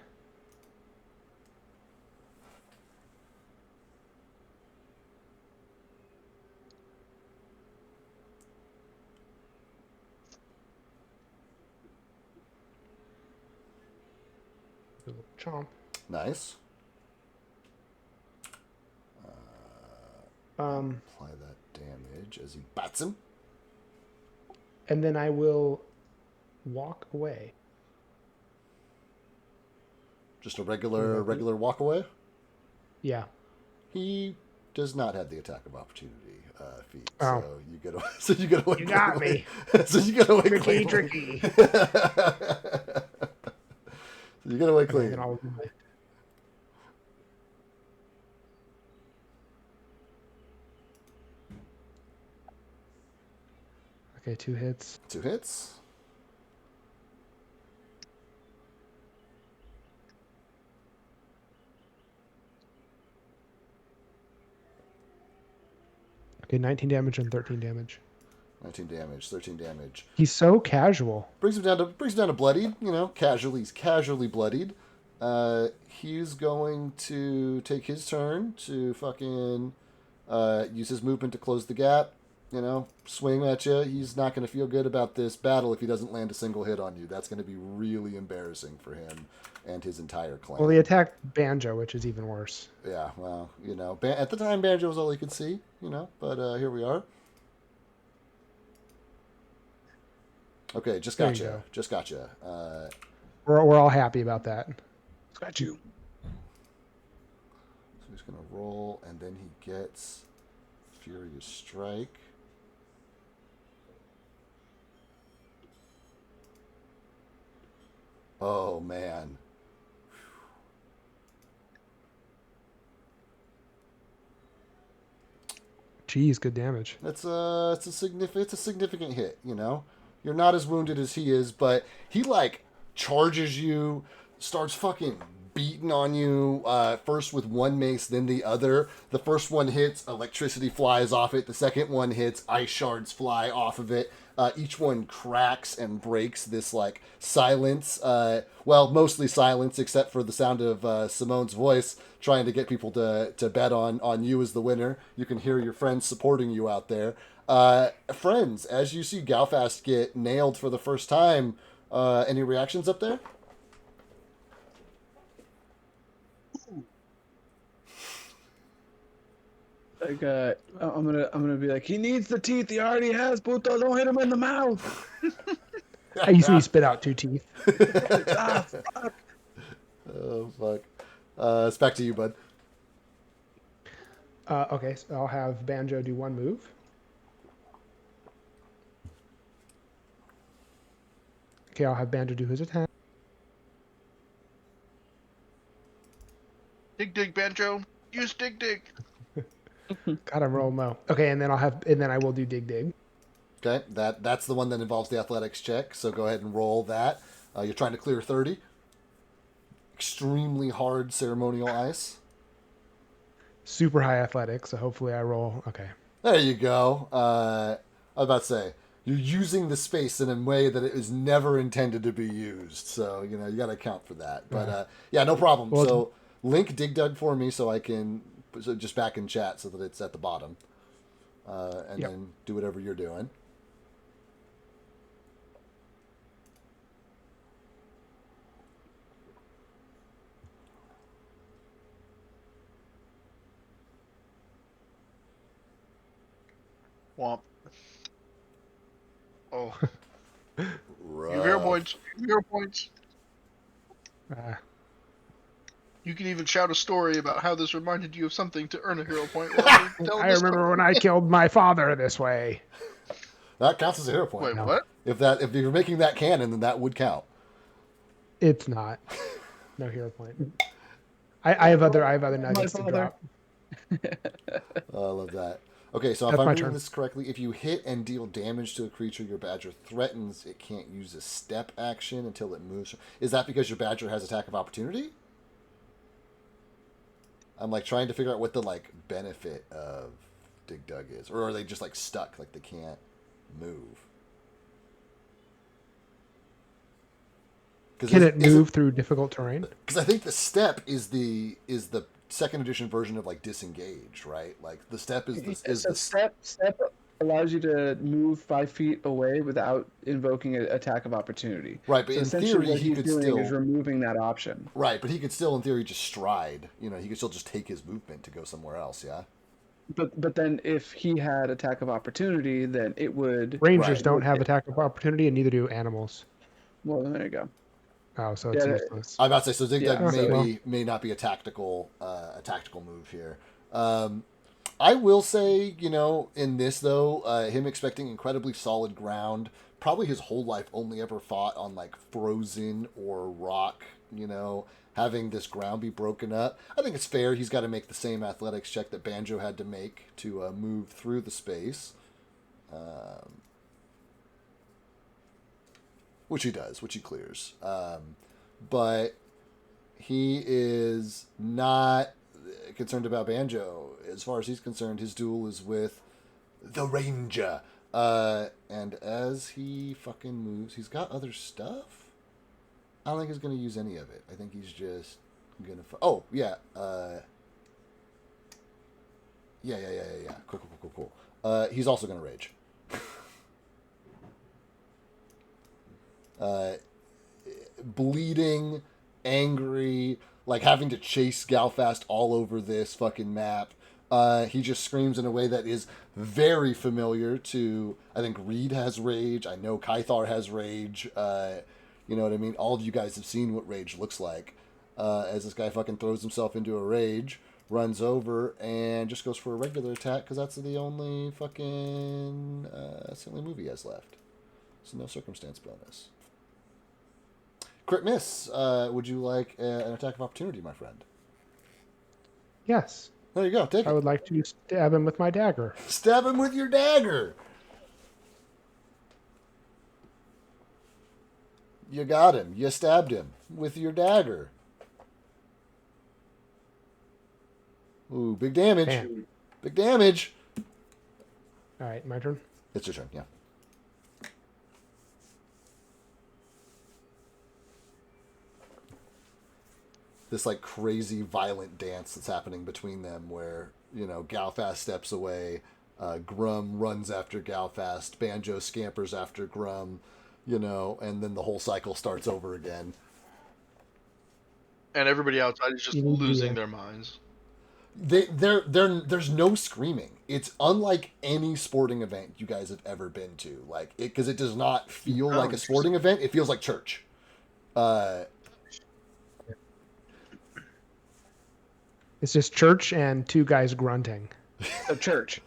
Do a little chomp. Nice. Apply that damage as he bats him. And then I will walk away. Just a regular walk away? Yeah. He does not have the attack of opportunity feat. Oh. So you get away. You got me. So you get away Tricky, clean. tricky. So you get away Okay, clean. then I'll do my... Okay, 2 hits. 2 hits. Okay, 19 damage and 13 damage. 19 damage, 13 damage. He's so casual. Brings him down to bloodied. You know, he's casually bloodied. He's going to take his turn to fucking use his movement to close the gap. swing at you. He's not going to feel good about this battle if he doesn't land a single hit on you. That's going to be really embarrassing for him and his entire clan. Well, he attacked Banjo, which is even worse. Yeah, well, at the time, Banjo was all he could see, but here we are. Okay, just There got you you. go. Just got you. We're all happy about that. Got you. So he's going to roll, and then he gets Furious Strike. Oh, man. Geez, good damage. It's a significant hit, You're not as wounded as he is, but he charges you, starts fucking beating on you, first with one mace, then the other. The first one hits, electricity flies off it. The second one hits, ice shards fly off of it. Each one cracks and breaks this silence. Mostly silence, except for the sound of Simone's voice trying to get people to bet on you as the winner. You can hear your friends supporting you out there. Friends, as you see Galfast get nailed for the first time, any reactions up there? I'm gonna be like, he needs the teeth. He already has, puto. Don't hit him in the mouth. I usually spit out 2 teeth. Ah, fuck. Oh fuck. It's back to you, bud. Okay, so I'll have Banjo do 1 move. Okay, I'll have Banjo do his attack. Dig, Banjo. Use dig. God, I'm roll low. Okay, and then I will do dig. Okay, that's the one that involves the athletics check. So go ahead and roll that. You're trying to clear 30. Extremely hard ceremonial ice. Super high athletics, so hopefully I roll. Okay. There you go. I was about to say, you're using the space in a way that it was never intended to be used. So, you got to account for that. But, yeah, no problem. Well, so, link Dig Dug for me so I can, just back in chat so that it's at the bottom. And then do whatever you're doing. Womp. Oh. Rough. Your hero points. Hero points. Uh, You can even shout a story about how this reminded you of something to earn a hero point. While you're telling I the remember story. when I killed my father this way. That counts as a hero point. Wait, No. what? If you're making that canon, then that would count. It's not. No hero point. I have other nuggets to father. drop. Oh, I love that. Okay, so if That's I'm my reading turn. this correctly, if you hit and deal damage to a creature your badger threatens, it can't use a step action until it moves. Is that because your badger has attack of opportunity? I'm trying to figure out what the benefit of Dig Dug is, or are they just stuck, they can't move? Can it move through difficult terrain? Because I think the step is the second edition version of disengage, right? The step is the step allows you to move 5 feet away without invoking an attack of opportunity. Right, but so in essentially theory what he he's could doing still is removing that option. Right, but he could still in theory just stride. He could still just take his movement to go somewhere else. Yeah. But then if he had attack of opportunity, then it would. Rangers don't have attack of opportunity, and neither do animals. Well, there you go. Oh, so it's Yeah, useless. I'm about to say so. Dig Dug so- may not be a tactical move here. I will say, in this though, him expecting incredibly solid ground, probably his whole life only ever fought on frozen or rock. Having this ground be broken up, I think it's fair. He's got to make the same athletics check that Banjo had to make to move through the space. Which he does, which he clears. But he is not concerned about Banjo. As far as he's concerned, his duel is with the Ranger. And as he fucking moves, he's got other stuff. I don't think he's going to use any of it. I think he's just going to... Yeah. Yeah. Cool. He's also going to rage. Bleeding, angry, like having to chase Galfast all over this fucking map. He just screams in a way that is very familiar to, I think Reed has rage. I know Kythar has rage. You know what I mean? All of you guys have seen what rage looks like. As this guy fucking throws himself into a rage, runs over, and just goes for a regular attack because that's the only fucking that's the only move he has left. So no circumstance bonus. Crit miss. Would you like an attack of opportunity, my friend? Yes. There you go. Take I it. would like to stab him with my dagger. Stab him with your dagger. You got him. You stabbed him with your dagger. Ooh, big damage. Bam. Big damage. All right, my turn. It's your turn, yeah. This like crazy violent dance that's happening between them where, you know, Galfast steps away, Grum runs after Galfast, Banjo scampers after Grum, you know, and then the whole cycle starts over again. And everybody outside is just You need to, losing their minds. There's no screaming. It's unlike any sporting event you guys have ever been to. Like it, because it does not feel like a sporting event. It feels like church. It's just church and two guys grunting. A church.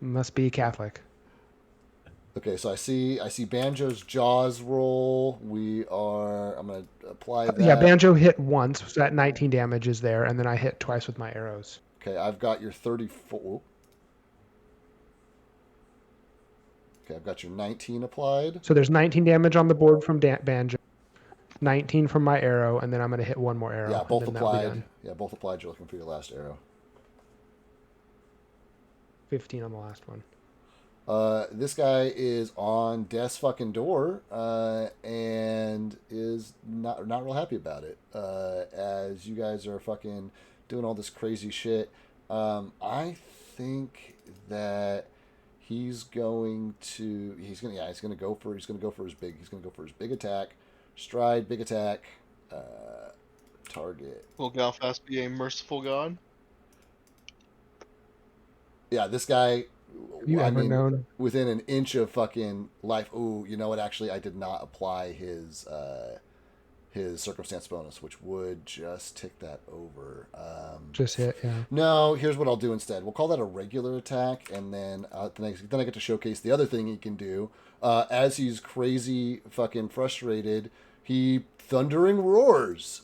Must be Catholic. Okay, so I see Banjo's jaws roll. I'm gonna apply that. Yeah, Banjo hit once, so that 19 damage is there, and then I hit twice with my arrows. Okay, I've got your 34. Okay, I've got your 19 applied. So there's 19 damage on the board from Banjo, 19 from my arrow, and then I'm gonna hit one more arrow. Yeah, both and then that'll be applied. done. Yeah, both applied. You're looking for your last arrow. 15 on the last one. This guy is on death's fucking door, and is not real happy about it. As you guys are fucking doing all this crazy shit, I think that he's gonna go for his big attack, stride, big attack, target. Will Galfast be a merciful god? Yeah, this guy. Have you ever known? Within an inch of fucking life. Ooh, you know what? Actually, I did not apply his circumstance bonus, which would just tick that over. Just hit, yeah. No, here's what I'll do instead. We'll call that a regular attack, and then then I get to showcase the other thing he can do. As he's crazy fucking frustrated, he thundering roars.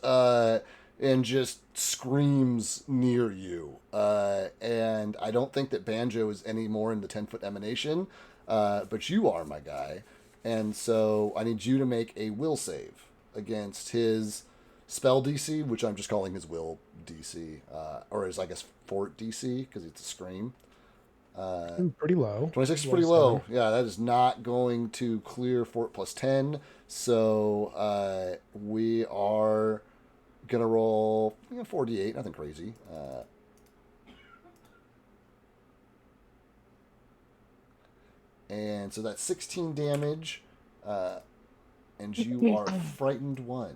And just screams near you. And I don't think that Banjo is any more in the 10-foot emanation, but you are, my guy. And so I need you to make a will save against his spell DC, which I'm just calling his will DC, or his, I guess, fort DC, because it's a scream. Pretty low. 26 is pretty low. Yeah, that is not going to clear fort plus 10. So we are gonna roll 4d8, nothing crazy. And so that's 16 damage, and you are frightened 1,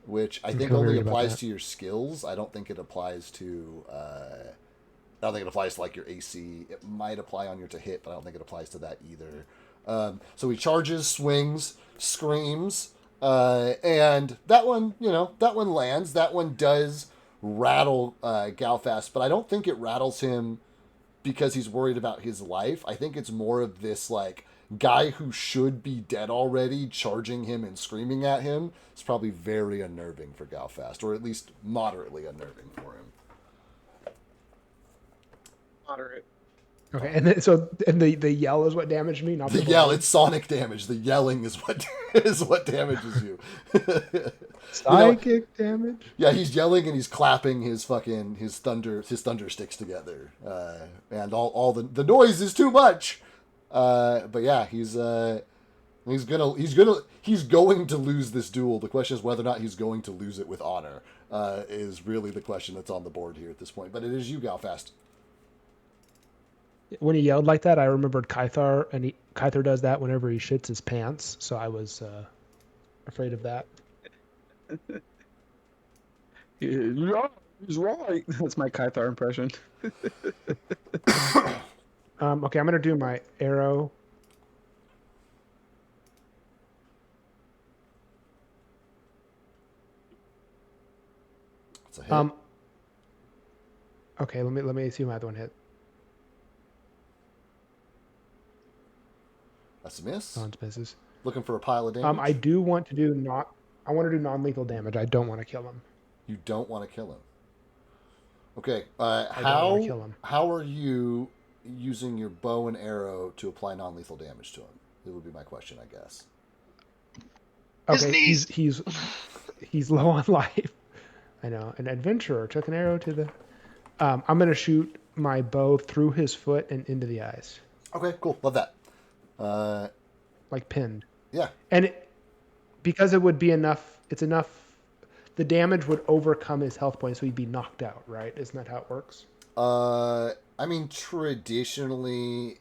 which I think only applies to your skills. I don't think it applies to. I don't think it applies to like your AC. It might apply on your to hit, but I don't think it applies to that either. So he charges, swings, screams. And that one, that one lands. That one does rattle Galfast, but I don't think it rattles him because he's worried about his life. I think it's more of this, like, guy who should be dead already charging him and screaming at him. It's probably very unnerving for Galfast, or at least moderately unnerving for him. Moderate. Okay, and then, the yell is what damaged me, not the yell. It's sonic damage. The yelling is what damages you. Psychic damage. Yeah, he's yelling and he's clapping his thunder sticks together, and all the noise is too much. But yeah, he's He's going to lose this duel. The question is whether or not he's going to lose it with honor. Is really the question that's on the board here at this point. But it is you, Galfast. When he yelled like that, I remembered Kythar, and Kythar does that whenever he shits his pants. So I was afraid of that. Yeah, he's right. That's my Kythar impression. Okay, I'm gonna do my arrow. It's a hit. Okay, let me see my other one hit. That's a miss. No, it misses. Looking for a pile of damage. I do want to do I want to do non-lethal damage. I don't want to kill him. You don't want to kill him. Okay. I don't want to kill him. How are you using your bow and arrow to apply non-lethal damage to him? It would be my question, I guess. His Okay, knees. he's low on life. I know. An adventurer took an arrow to the. I'm gonna shoot my bow through his foot and into the eyes, Okay, cool. Love that. like pinned. Yeah. And because it would be enough, it's enough. The damage would overcome his health points, so he'd be knocked out. Right? Isn't that how it works? I mean, traditionally,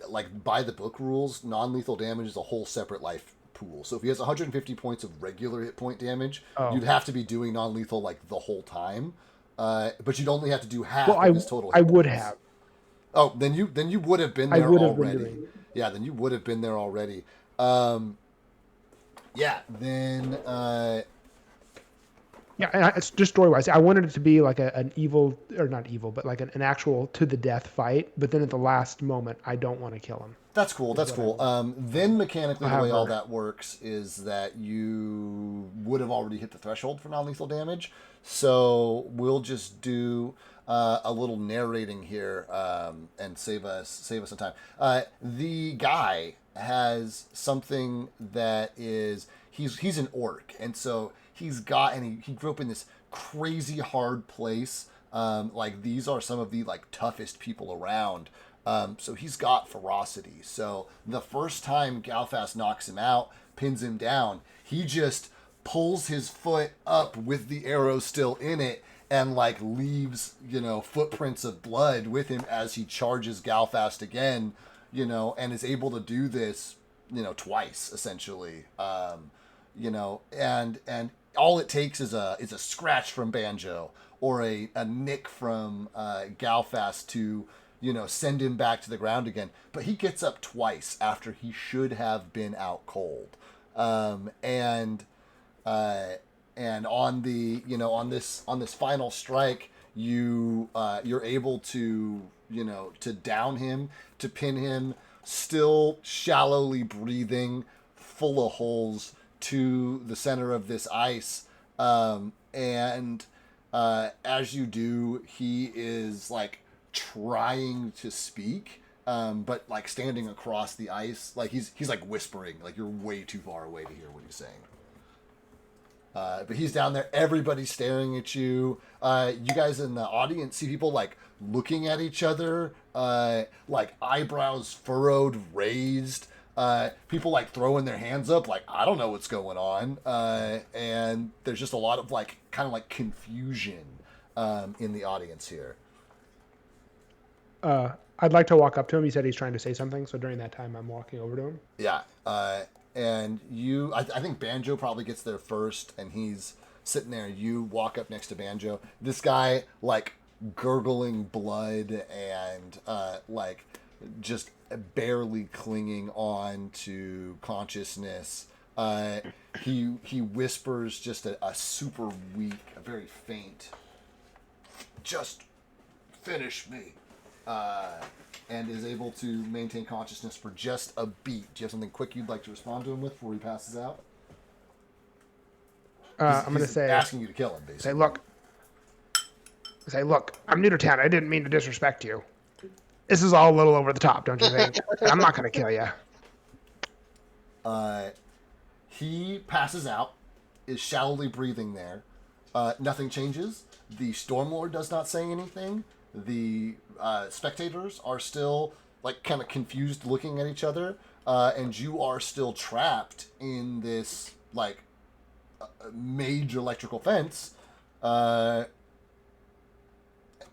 like by the book rules, non-lethal damage is a whole separate life pool. So if he has 150 points of regular hit point damage, you'd have to be doing non-lethal like the whole time. But you'd only have to do half of his total hit I would points. have. Oh, then you would have been there already. Yeah, then you would have been there already. Yeah, then. Yeah, and it's just story-wise. I wanted it to be like an evil, or not evil, but like an actual to-the-death fight. But then at the last moment, I don't want to kill him. That's cool. That's cool. Then mechanically, the way all However- that works is that you would have already hit the threshold for non-lethal damage. So we'll just do a little narrating here and save us some time. The guy has something that is he's an orc, and so he grew up in this crazy hard place. Like these are some of the like toughest people around. So he's got ferocity. So the first time Galfast knocks him out, pins him down, he just pulls his foot up with the arrow still in it and like leaves, footprints of blood with him as he charges Galfast again, and is able to do this, twice essentially. And all it takes is a scratch from Banjo or a nick from Galfast to send him back to the ground again. But he gets up twice after he should have been out cold. And on the on this final strike, you're able to to down him, to pin him, still shallowly breathing, full of holes, to the center of this ice. And as you do, he is like trying to speak, but like standing across the ice, like he's like whispering, like you're way too far away to hear what he's saying. But he's down there, everybody's staring at you. You guys in the audience see people like looking at each other, like eyebrows furrowed, raised. People like throwing their hands up, like I don't know what's going on. And there's just a lot of like kind of like confusion in the audience here. I'd like to walk up to him. He said he's trying to say something, so during that time, I'm walking over to him. Yeah. And I think Banjo probably gets there first, and he's sitting there. You walk up next to Banjo. This guy, like, gurgling blood and, like, just barely clinging on to consciousness. He whispers just a super weak, a very faint, "Just finish me." And is able to maintain consciousness for just a beat. Do you have something quick you'd like to respond to him with before he passes out? I'm going to say... asking you to kill him, basically. Say, look, I'm new to town. I didn't mean to disrespect you. This is all a little over the top, don't you think? I'm not going to kill you. He passes out, is shallowly breathing there. Nothing changes. The Stormlord does not say anything. The spectators are still like kind of confused looking at each other. and you are still trapped in this like major electrical fence. No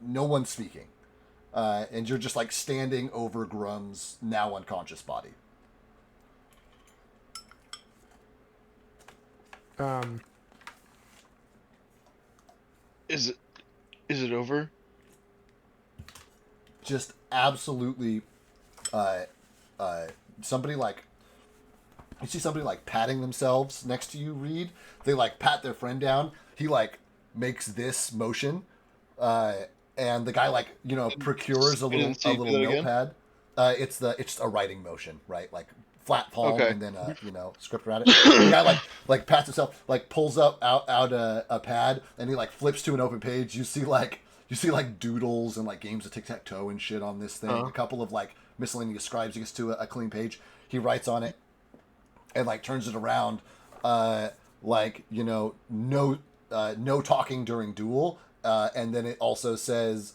one's speaking, and you're just like standing over Grum's now unconscious body. Is it over? Just absolutely, somebody like, you see somebody like patting themselves next to you, Reed. They like pat their friend down. He like makes this motion, and the guy like procures a I didn't see little that again. notepad. It's a writing motion, right? Like flat palm Okay. and then script around it. The guy like pats himself, like pulls out a pad, and he like flips to an open page. You see like doodles and like games of tic-tac-toe and shit on this thing. A couple of like miscellaneous scribes. He gets to a clean page. He writes on it and like turns it around, no talking during duel, and then it also says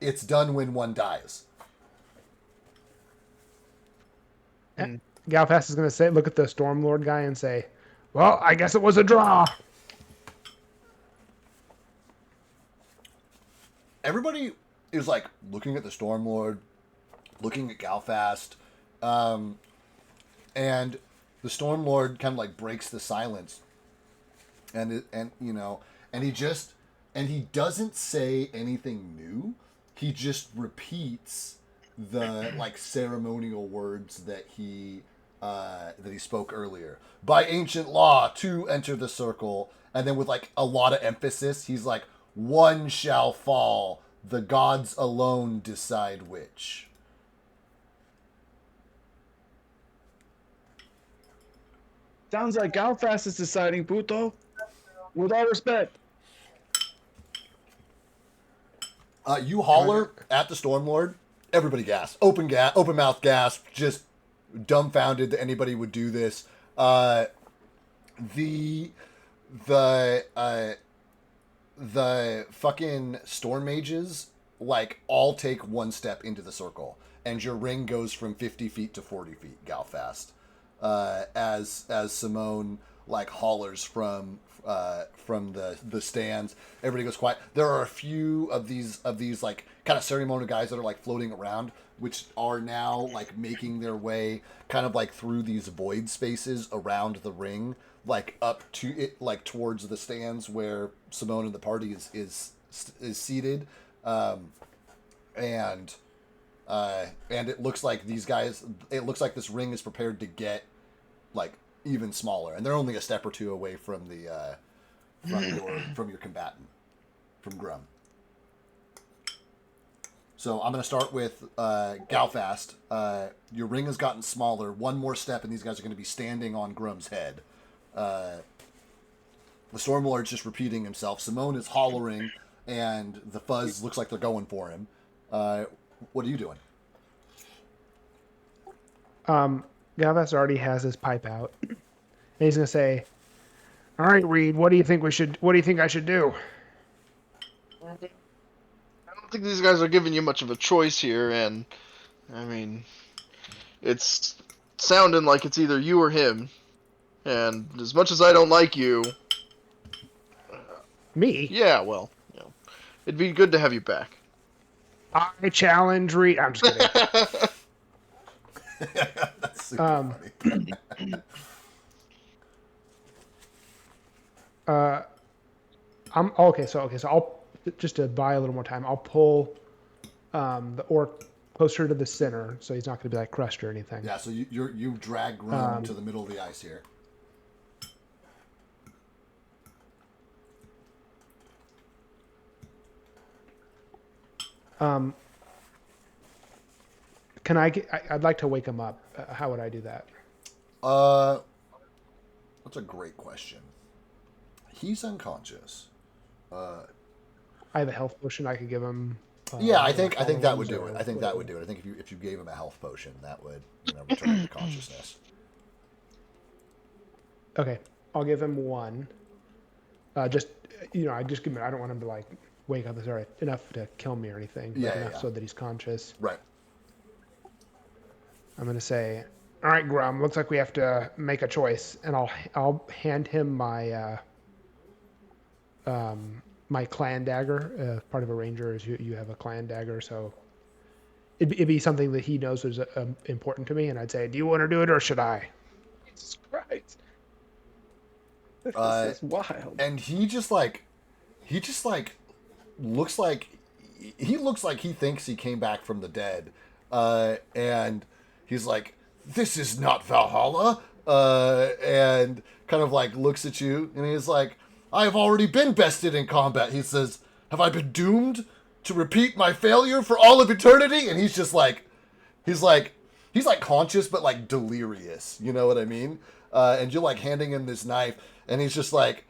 it's done when one dies. Galfast is going to look at the Stormlord guy and say, "Well, I guess it was a draw." Everybody is like looking at the Stormlord, looking at Galfast, and the Stormlord kind of like breaks the silence, and he doesn't say anything new. He just repeats the like ceremonial words that he spoke earlier. By ancient law, to enter the circle, and then with like a lot of emphasis, he's like, "One shall fall. The gods alone decide which." Sounds like Galfast is deciding, puto. With all respect. You holler at the Stormlord. Everybody gasp. Open mouth gasp. Just dumbfounded that anybody would do this. The fucking storm mages like all take one step into the circle, and your ring goes from 50 feet to 40 feet. Galfast, as Simone like hollers from the stands. Everybody goes quiet. There are a few of these like kind of ceremonial guys that are like floating around, which are now like making their way kind of like through these void spaces around the ring, like up to it, like towards the stands where Simone and the party is seated, and it looks like these guys. It looks like this ring is prepared to get like even smaller, and they're only a step or two away from the from your combatant, from Grum. So I'm going to start with Galfast. Your ring has gotten smaller. One more step, and these guys are going to be standing on Grum's head. The Stormlord's just repeating himself. Simone is hollering, and the fuzz looks like they're going for him. What are you doing? Galvas already has his pipe out, and he's gonna say, "All right, Reed, what do you think I should do?" I don't think these guys are giving you much of a choice here, and I mean, it's sounding like it's either you or him. And as much as I don't like you, Me? yeah, well, it'd be good to have you back. I challenge Reed. I'm just kidding. That's super funny. I'm okay. So I'll just to buy a little more time. I'll pull the orc closer to the center, so he's not going to be like crushed or anything. Yeah. So you drag Grum to the middle of the ice here. Can I get? I'd like to wake him up. How would I do that? That's a great question. He's unconscious. I have a health potion I could give him. Yeah, I think that would do it. I think that would do it. I think if you gave him a health potion, that would return him to consciousness. Okay, I'll give him one. I just give him. I don't want him to like wake up enough to kill me or anything. But enough so that he's conscious. Right. I'm gonna say, "All right, Grum. Looks like we have to make a choice." And I'll hand him my clan dagger. Part of a ranger is you have a clan dagger, so it'd be something that he knows is important to me. And I'd say, "Do you want to do it or should I?" Jesus Christ. This Uh, is wild. and he just like looks like he looks like he thinks he came back from the dead, and he's like, "This is not Valhalla," and kind of like looks at you, and he's like, "I have already been bested in combat." He says, "Have I been doomed to repeat my failure for all of eternity?" And he's just like, he's like, he's like conscious but like delirious. You know what I mean? And you're like handing him this knife, and he's like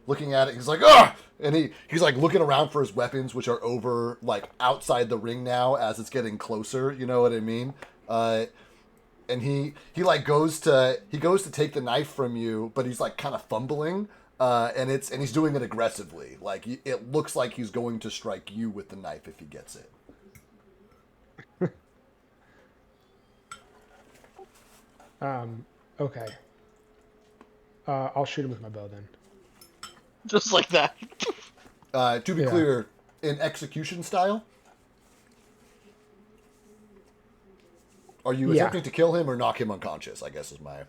looking at it. He's like, "Ah!" And he's like looking around for his weapons, which are over like outside the ring now as it's getting closer. You know what I mean? And he like goes to take the knife from you, but he's like kind of fumbling. And he's doing it aggressively. Like it looks like he's going to strike you with the knife if he gets it. Okay. I'll shoot him with my bow then. Just like that. To be clear, in execution style, are you attempting to kill him or knock him unconscious? I guess is my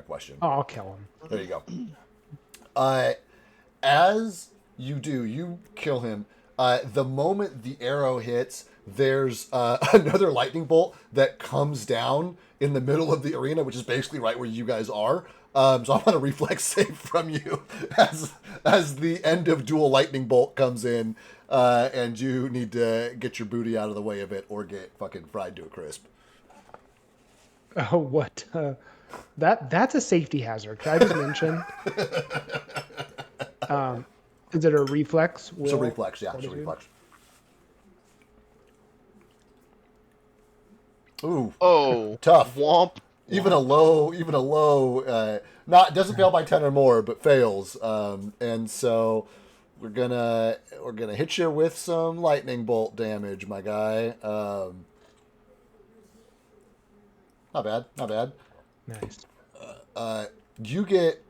question. Oh, I'll kill him. There you go. As you do, you kill him. The moment the arrow hits, there's another lightning bolt that comes down in the middle of the arena, which is basically right where you guys are. So I want a reflex save from you as the end of Duel lightning bolt comes in, and you need to get your booty out of the way of it or get fucking fried to a crisp. Oh, what? That's a safety hazard. Can I just mention? Is it a reflex? It's a reflex, yeah. It's a reflex. Ooh. Oh, Tough. Womp. Even a low, not doesn't fail by 10 or more, but fails. And so we're gonna hit you with some lightning bolt damage, my guy. Not bad. Nice. You get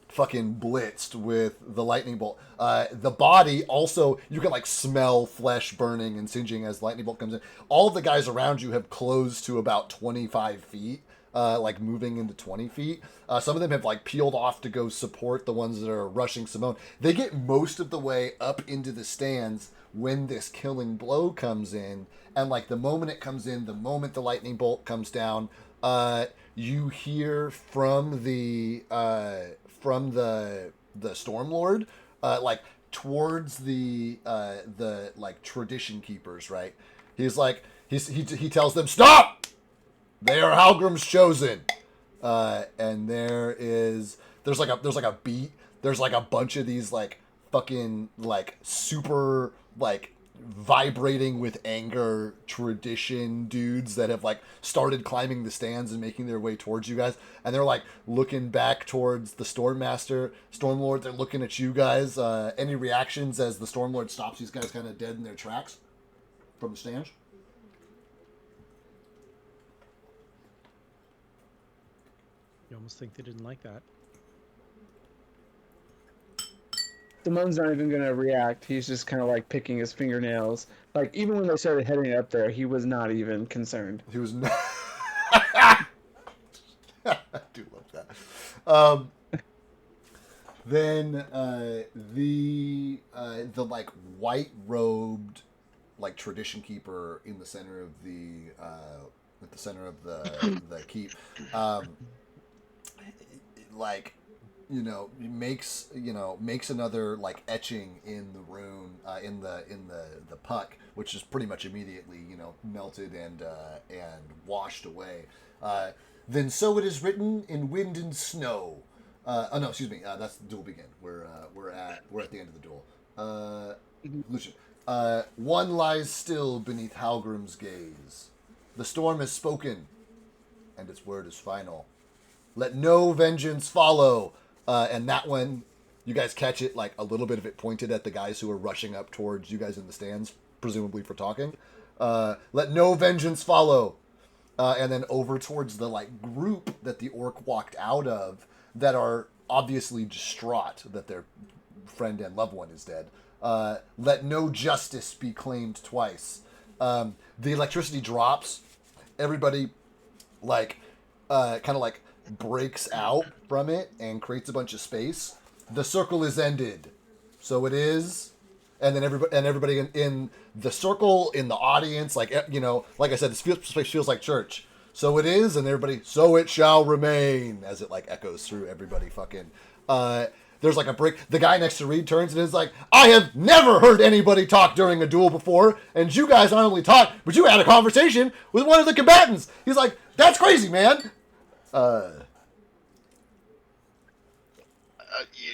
fucking blitzed with the lightning bolt. The body also, you can like smell flesh burning and singeing as lightning bolt comes in. All of the guys around you have closed to about 25 feet, like moving into 20 feet. Some of them have like peeled off to go support the ones that are rushing Simone. They get most of the way up into the stands when this killing blow comes in. And like the moment it comes in, the moment the lightning bolt comes down, you hear from the Stormlord, like towards the like tradition keepers, right? He's like he tells them, "Stop! They are Halgrim's chosen." And there's like a beat. There's like a bunch of these like fucking like super like vibrating with anger tradition dudes that have like started climbing the stands and making their way towards you guys, and they're like looking back towards the Stormlord. They're looking at you guys. Any reactions as the Stormlord stops these guys kind of dead in their tracks from the stands? You almost think they didn't like that. Simone's not even gonna react. He's just kind of like picking his fingernails. Like even when they started heading up there, he was not even concerned. He was not. I do love that. Then the like white robed like tradition keeper in the center of the keep, like makes another like etching in the rune in the puck, which is pretty much immediately melted and washed away. Then so it is written in wind and snow. Oh no, excuse me. That's the duel begin. We're at the end of the duel. Lucian. One lies still beneath Halgrim's gaze. The storm has spoken, and its word is final. Let no vengeance follow. And that one, you guys catch it, like a little bit of it pointed at the guys who are rushing up towards you guys in the stands, presumably for talking. Let no vengeance follow. and then over towards the like group that the orc walked out of that are obviously distraught that their friend and loved one is dead. Let no justice be claimed twice. The electricity drops. Everybody like kind of like breaks out from it and creates a bunch of space. The circle is ended. So it is. And then everybody in the circle, in the audience, like, you know, like I said, this place feels like church. So it is, and everybody, so it shall remain, as it like echoes through everybody fucking. There's like a break. The guy next to Reed turns and is like, I have never heard anybody talk during a duel before, and you guys not only talked, but you had a conversation with one of the combatants. He's like, that's crazy, man.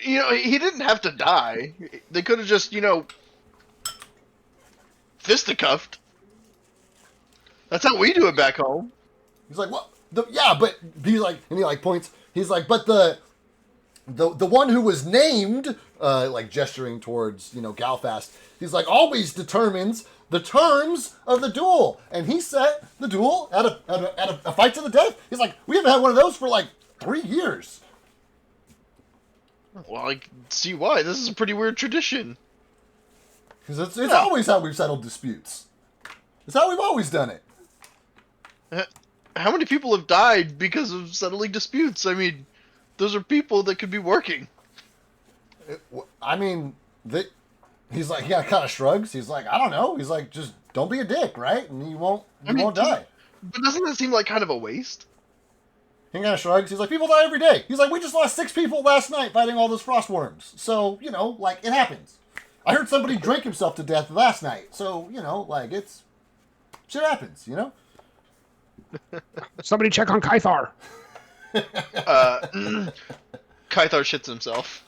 You know, he didn't have to die. They could have just, you know, fisticuffed. That's how we do it back home. He's like, what? Yeah, but he's like, and he like points. He's like, but the one who was named, like gesturing towards, you know, Galfast. He's like, always determines the terms of the duel, and he set the duel at a fight to the death. He's like, we haven't had one of those for like 3 years. Well, I can see why. This is a pretty weird tradition. Because it's always how we've settled disputes. It's how we've always done it. How many people have died because of settling disputes? I mean, those are people that could be working. I mean, he's like, yeah, kind of shrugs. He's like, I don't know. He's like, just don't be a dick, right? And you won't die. But doesn't that seem like kind of a waste? He kind of shrugs. He's like, people die every day. He's like, we just lost 6 people last night fighting all those frost worms. So, you know, like, it happens. I heard somebody drank himself to death last night. So, you know, like, shit happens, you know? Somebody check on Kythar. Kythar shits himself.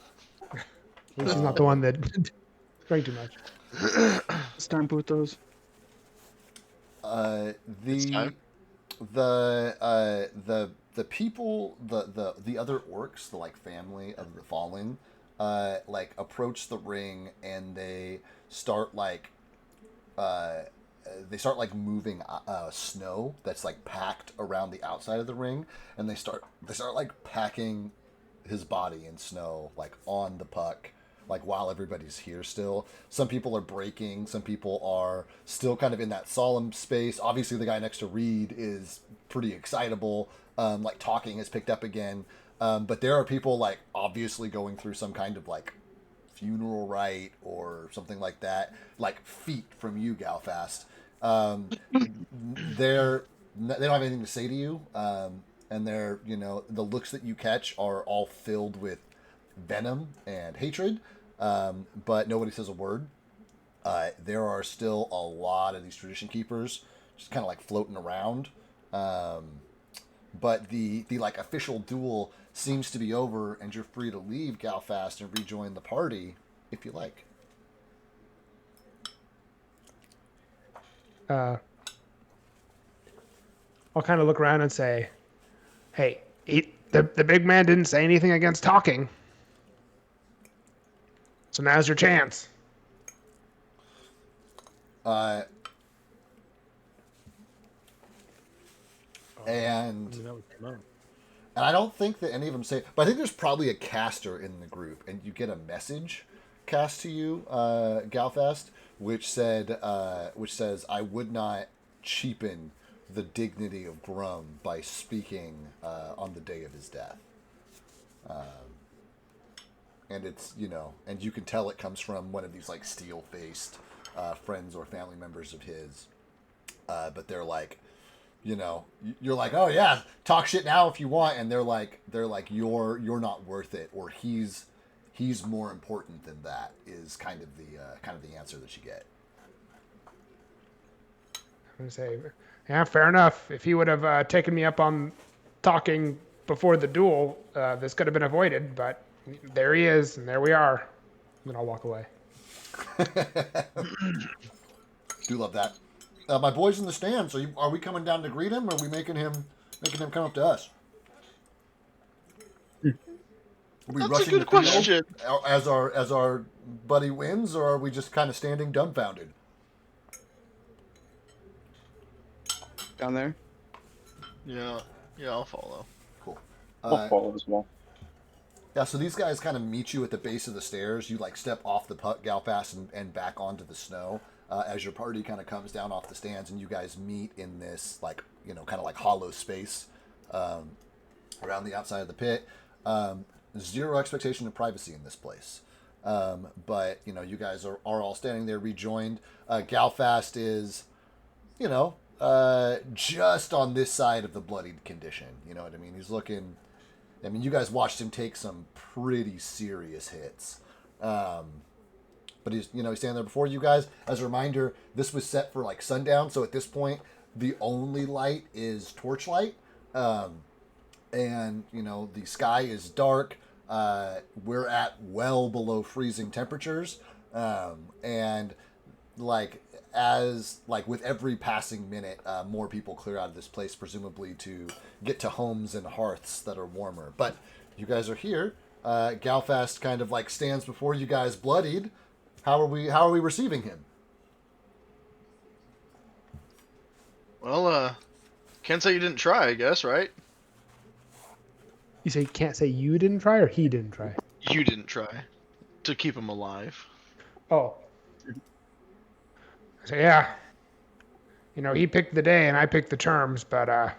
He's not the one that drank too much. It's time to put those. The people, the other orcs, the like family of the fallen, like approach the ring and they start like moving snow that's like packed around the outside of the ring, and they start like packing his body in snow like on the puck, like while everybody's here still. Some people are breaking, some people are still kind of in that solemn space. Obviously the guy next to Reed is pretty excitable, like talking has picked up again, but there are people like obviously going through some kind of like funeral rite or something like that, like feet from you, Galfast. They don't have anything to say to you, and they're, you know, the looks that you catch are all filled with venom and hatred, but nobody says a word. There are still a lot of these tradition keepers just kind of like floating around, but the like official duel seems to be over, and you're free to leave Galfast and rejoin the party if you like. I'll kind of look around and say, hey, the big man didn't say anything against talking. So now's your chance. And I don't think that any of them say, but I think there's probably a caster in the group, and you get a message cast to you, Galfast, which says, I would not cheapen the dignity of Grum by speaking on the day of his death. And it's, you know, and you can tell it comes from one of these like steel-faced friends or family members of his. But they're like, you know, you're like, oh yeah, talk shit now if you want, and they're like, you're not worth it, or he's more important than that, is kind of the answer that you get. I'm gonna say, yeah, fair enough. If he would have taken me up on talking before the duel, this could have been avoided. But there he is, and there we are. And then I'll walk away. Do love that. My boy's in the stands. Are we coming down to greet him, or are we making him come up to us? Are we That's rushing a good question. as our buddy wins, or are we just kind of standing dumbfounded? Down there. Yeah, yeah, I'll follow. Cool. I'll follow as well. Yeah, so these guys kind of meet you at the base of the stairs. You like step off the Galfast and back onto the snow as your party kind of comes down off the stands, and you guys meet in this like kind of like hollow space around the outside of the pit. Zero expectation of privacy in this place, but you guys are all standing there rejoined. Galfast is, just on this side of the bloodied condition. You know what I mean? He's looking. I mean, you guys watched him take some pretty serious hits. But he's standing there before you guys. As a reminder, this was set for like sundown, so at this point, the only light is torchlight. And, the sky is dark. We're at well below freezing temperatures. And with every passing minute, more people clear out of this place, presumably to get to homes and hearths that are warmer. But you guys are here. Galfast kind of like stands before you guys, bloodied. How are we receiving him? Well, can't say you didn't try, I guess, right? You say you can't say you didn't try or he didn't try? You didn't try to keep him alive. Oh. So yeah. He picked the day and I picked the terms, but I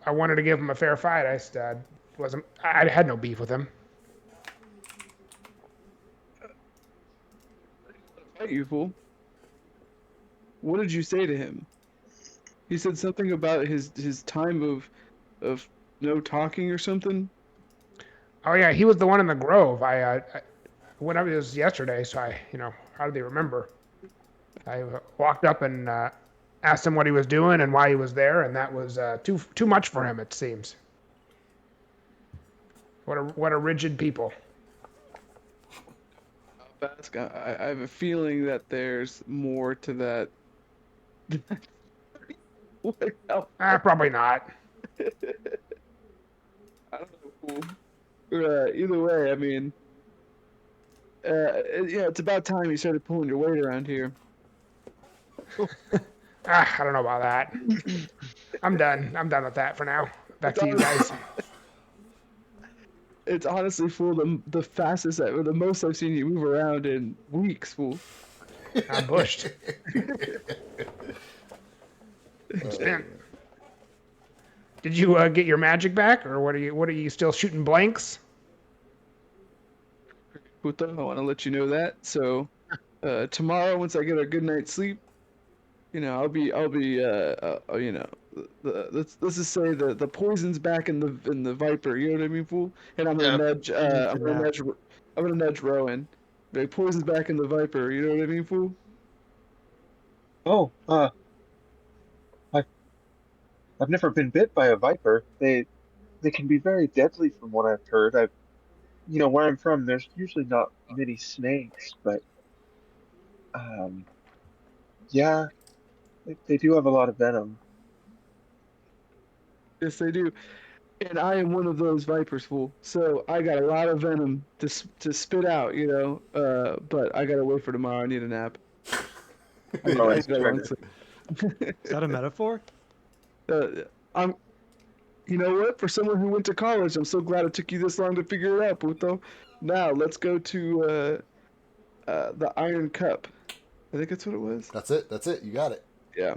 wanted to give him a fair fight. I had no beef with him. Fight you, fool. What did you say to him? He said something about his time of no talking or something. Oh yeah, he was the one in the grove. I went up. It was yesterday, so I hardly remember. I walked up and asked him what he was doing and why he was there, and that was too much for him, it seems. What a rigid people. I have a feeling that there's more to that. What the hell? Probably not. I don't know. Either way, I mean, it's about time you started pulling your weight around here. I don't know about that. I'm done. I'm done with that for now. Back to you guys. It's honestly, fool, the fastest, or the most I've seen you move around in weeks, fool. I'm bushed. Spent. Did you get your magic back, or what are you still shooting blanks? Puto, I want to let you know that. So, tomorrow, once I get a good night's sleep, I'll be let's just say the poison's back in the Viper. You know what I mean, fool? And I'm gonna nudge. I'm gonna nudge Rowan. The poison's back in the Viper. You know what I mean, fool? Oh, I've never been bit by a viper. They can be very deadly from what I've heard. Where I'm from, there's usually not many snakes, but yeah, they do have a lot of venom. Yes, they do. And I am one of those vipers, fool. So I got a lot of venom to spit out, but I gotta wait for tomorrow. I need a nap. I need a long sleep. Is that a metaphor? I'm. You know what? For someone who went to college, I'm so glad it took you this long to figure it out, Puto. Now let's go to the Iron Cup. I think that's what it was. That's it. You got it. Yeah.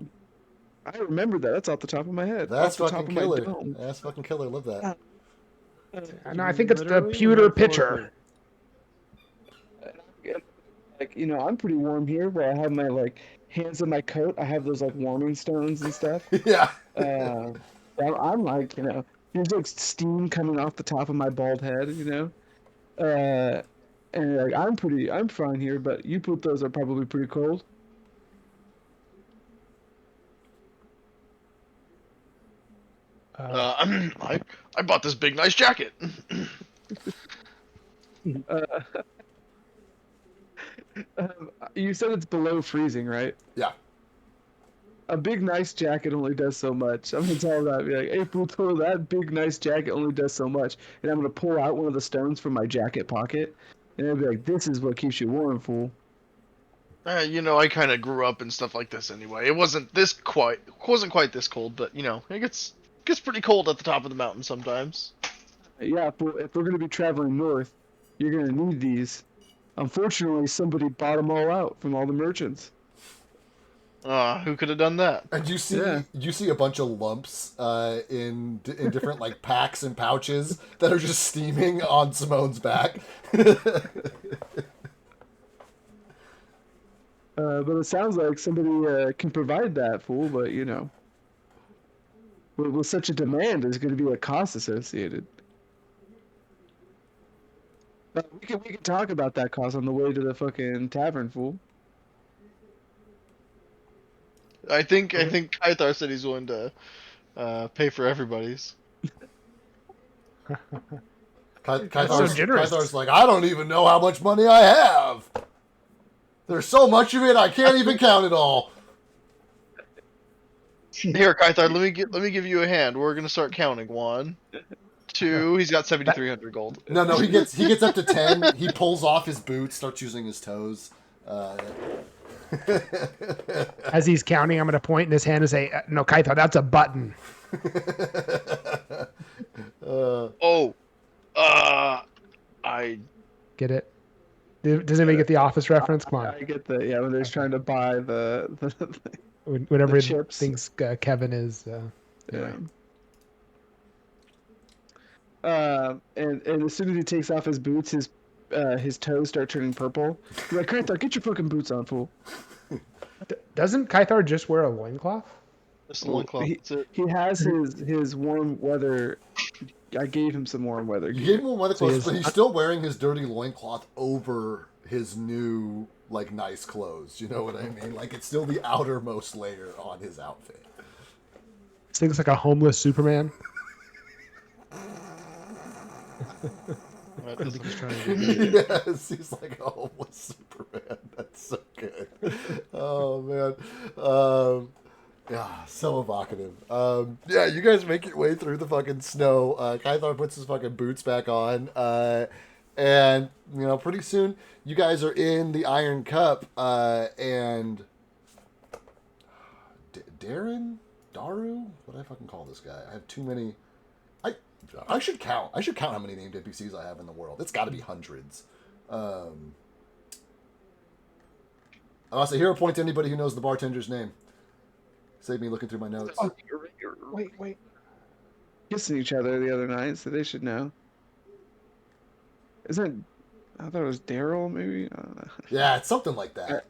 I remember that. That's off the top of my head. That's off the fucking top of my killer. dome. That's fucking killer. Love that. No, I think it's the Literally pewter or pitcher. I'm pretty warm here where I have my hands in my coat. I have those warming stones and stuff. Yeah. I'm there's steam coming off the top of my bald head, and I'm fine here, but you put those are probably pretty cold. I bought this big nice jacket. You said it's below freezing, right? Yeah. A big nice jacket only does so much. I'm gonna tell that, be like, hey, Pluto, that big nice jacket only does so much. And I'm gonna pull out one of the stones from my jacket pocket, and I'll be like, this is what keeps you warm, fool. I kind of grew up and stuff like this anyway. It wasn't quite this cold, but it gets pretty cold at the top of the mountain sometimes. Yeah, if we're going to be traveling north, you're going to need these. Unfortunately, somebody bought them all out from all the merchants. Who could have done that? And Yeah. you see a bunch of lumps in different like packs and pouches that are just steaming on Simone's back. But it sounds like somebody can provide that, fool. But with such a demand, there's going to be a cost associated. But we can talk about that cost on the way to the fucking tavern, fool. I think Kythar said he's willing to pay for everybody's. so generous. Kythar's like, I don't even know how much money I have. There's so much of it, I can't even count it all. Here, Kythar, let me give you a hand. We're gonna start counting. 1, 2. He's got 7,300 gold. No, he gets up to 10. He pulls off his boots, starts using his toes. As he's counting, I'm going to point in his hand and say, "No, Kaithar, that's a button." I Get it? Does anybody get the Office reference? Come on. I get when they're trying to buy the Whenever the he chips. thinks Kevin is. Yeah. And as soon as he takes off his boots, his toes start turning purple. You're like, Kaithar, get your fucking boots on, fool. Doesn't Kaithar just wear a loincloth? just a loincloth. That's it. He has his warm weather. I gave him some warm weather You gear. gave him one So clothes, but he's still wearing his dirty loincloth over his new, like, nice clothes. You know what I mean? Like, it's still the outermost layer on his outfit. This thing's like a homeless Superman. I think he's trying to do that. Yes, he's like a homeless Superman. That's so good. Oh, man. Yeah, so evocative. Yeah, you guys make your way through the fucking snow. Kythar puts his fucking boots back on. And, pretty soon you guys are in the Iron Cup. And Darren? Daru? What do I fucking call this guy? I have too many. I should count. I should count how many named NPCs I have in the world. It's got to be hundreds. I'll say hero point to anybody who knows the bartender's name. Save me looking through my notes. Oh, wait. Kissing each other the other night, so they should know. Isn't I thought it was Daryl, maybe? I don't know. Yeah, it's something like that.